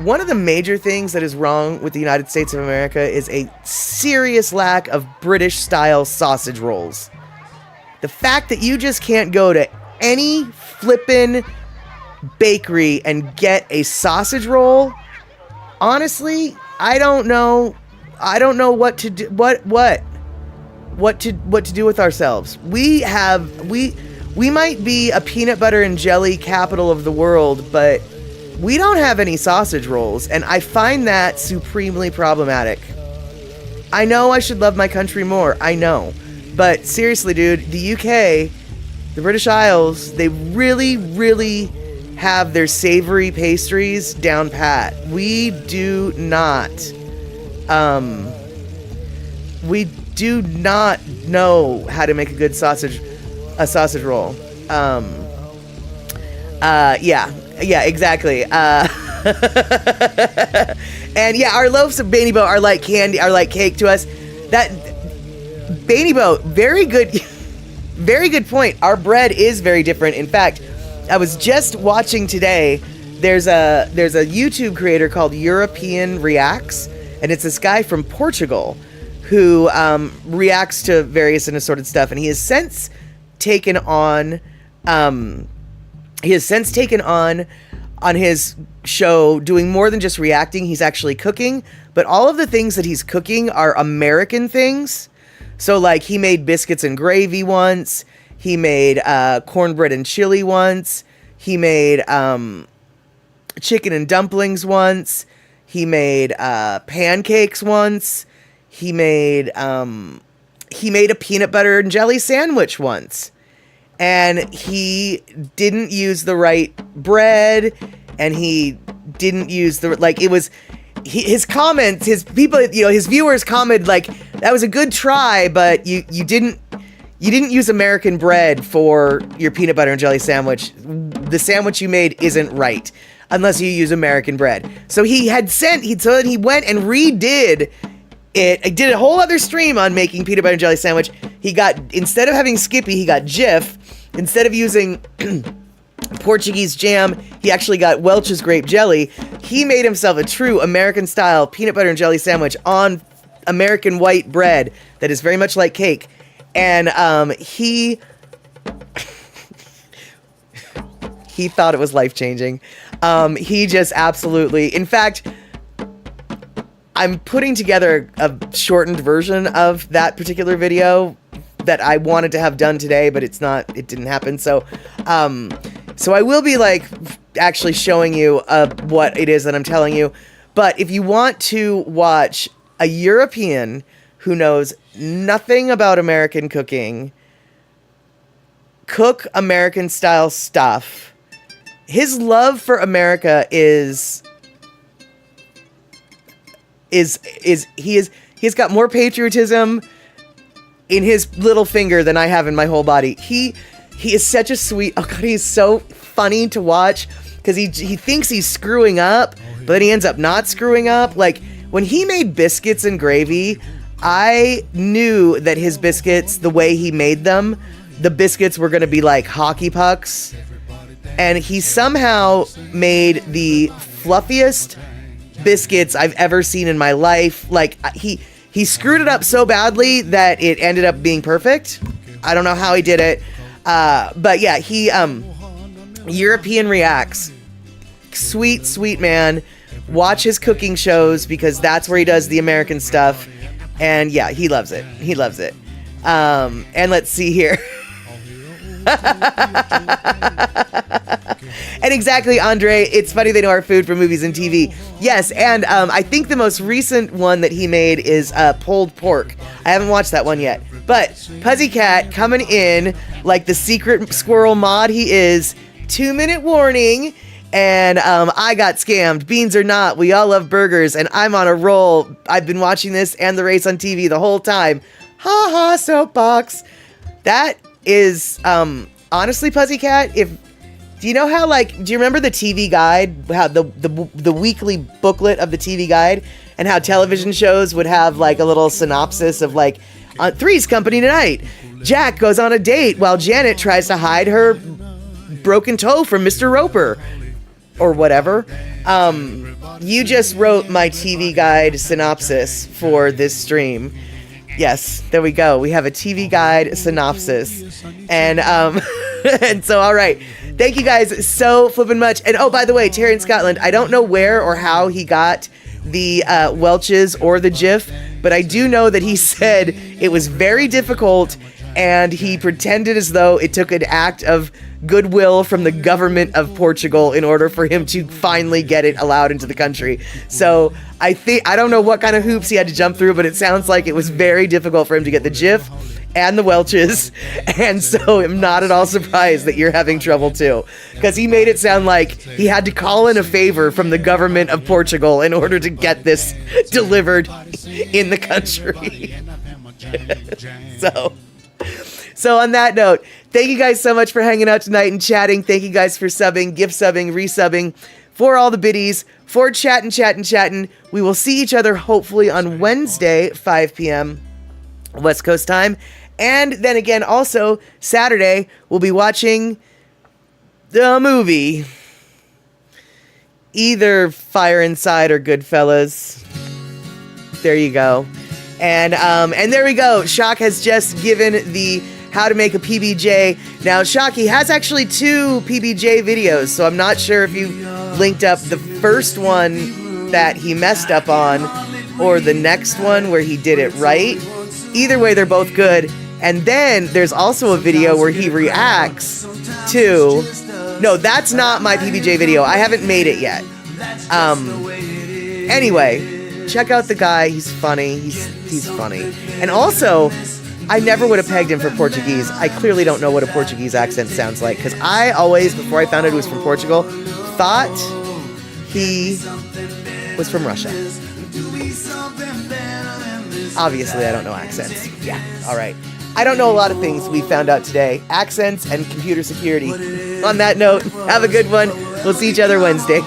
one of the major things that is wrong with the United States of America is a serious lack of British-style sausage rolls. The fact that you just can't go to any flippin' bakery and get a sausage roll, honestly, I don't know what to do. What to do with ourselves. We might be a peanut butter and jelly capital of the world, but we don't have any sausage rolls, and I find that supremely problematic. I know I should love my country more, I know, but seriously, dude, the UK, the British Isles, they really, really have their savory pastries down pat. We do not. We do not know how to make a good sausage roll. Yeah, exactly. And yeah, our loaves of Bainey are like candy, are like cake to us. That Bainey, very good, very good point. Our bread is very different. In fact, I was just watching today. There's a YouTube creator called European Reacts, and it's this guy from Portugal who reacts to various and assorted stuff, and he has since taken on on his show doing more than just reacting. He's actually cooking, but all of the things that he's cooking are American things. So like he made biscuits and gravy once, he made cornbread and chili once, he made chicken and dumplings once, he made pancakes once, he made a peanut butter and jelly sandwich once. And he didn't use the right bread, and he didn't use the, like, it was, his comments, his people, you know, his viewers commented, like, that was a good try, but you didn't use American bread for your peanut butter and jelly sandwich. The sandwich you made isn't right, unless you use American bread. So he went and redid it. I did a whole other stream on making peanut butter and jelly sandwich. He got, instead of having Skippy, he got Jif. Instead of using Portuguese jam, he actually got Welch's grape jelly. He made himself a true American-style peanut butter and jelly sandwich on American white bread that is very much like cake. And he thought it was life-changing. He just absolutely... In fact, I'm putting together a shortened version of that particular video that I wanted to have done today, but it didn't happen. So I will be like actually showing you what it is that I'm telling you. But if you want to watch a European who knows nothing about American cooking cook American style stuff. His love for America is he's got more patriotism in his little finger than I have in my whole body. He is such a sweet, oh God, he's so funny to watch because he thinks he's screwing up, but then he ends up not screwing up. Like when he made biscuits and gravy, I knew that his biscuits, the way he made them, the biscuits were going to be like hockey pucks. And he somehow made the fluffiest biscuits I've ever seen in my life. Like he screwed it up so badly that it ended up being perfect. I don't know how he did it. But yeah, he European Reacts. Sweet, sweet man. Watch his cooking shows because that's where he does the American stuff. And yeah, he loves it. He loves it. And let's see here. And exactly, Andre, it's funny they know our food from movies and TV. Yes, and I think the most recent one that he made is pulled pork. I haven't watched that one yet. But Puzzycat coming in like the secret squirrel mod he is. 2-minute warning. And I got scammed. Beans or not, we all love burgers, and I'm on a roll. I've been watching this and the race on TV the whole time. Ha ha, soapbox. That is, honestly, Puzzycat, do you know how, like, do you remember the TV guide, how the weekly booklet of the TV guide, and how television shows would have, like, a little synopsis of, like, Three's Company tonight. Jack goes on a date while Janet tries to hide her broken toe from Mr. Roper. Or whatever. You just wrote my TV guide synopsis for this stream. Yes, there we go. We have a TV guide synopsis. And and so, all right. Thank you guys so flippin' much. And oh, by the way, Terry in Scotland, I don't know where or how he got the Welch's or the Jif, but I do know that he said it was very difficult and he pretended as though it took an act of goodwill from the government of Portugal in order for him to finally get it allowed into the country. So I don't know what kind of hoops he had to jump through, but it sounds like it was very difficult for him to get the Jif and the Welch's. And so I'm not at all surprised that you're having trouble too, because he made it sound like he had to call in a favor from the government of Portugal in order to get this delivered in the country. So on that note, thank you guys so much for hanging out tonight and chatting. Thank you guys for subbing, gift subbing, resubbing, for all the biddies, for chatting. We will see each other hopefully on Wednesday, 5 p.m. West Coast time. And then again, also Saturday, we'll be watching the movie. Either Fire Inside or Goodfellas. There you go. And there we go. Shock has just given the how to make a PBJ. Now, Shocky has actually 2 PBJ videos, so I'm not sure if you linked up the first one that he messed up on or the next one where he did it right. Either way, they're both good. And then there's also a video where he reacts to... No, that's not my PBJ video. I haven't made it yet. Anyway, check out the guy. He's funny. He's funny. And also... I never would have pegged him for Portuguese. I clearly don't know what a Portuguese accent sounds like, because I always, before I found out he was from Portugal, thought he was from Russia. Obviously, I don't know accents. Yeah, all right. I don't know a lot of things we found out today. Accents and computer security. On that note, have a good one. We'll see each other Wednesday.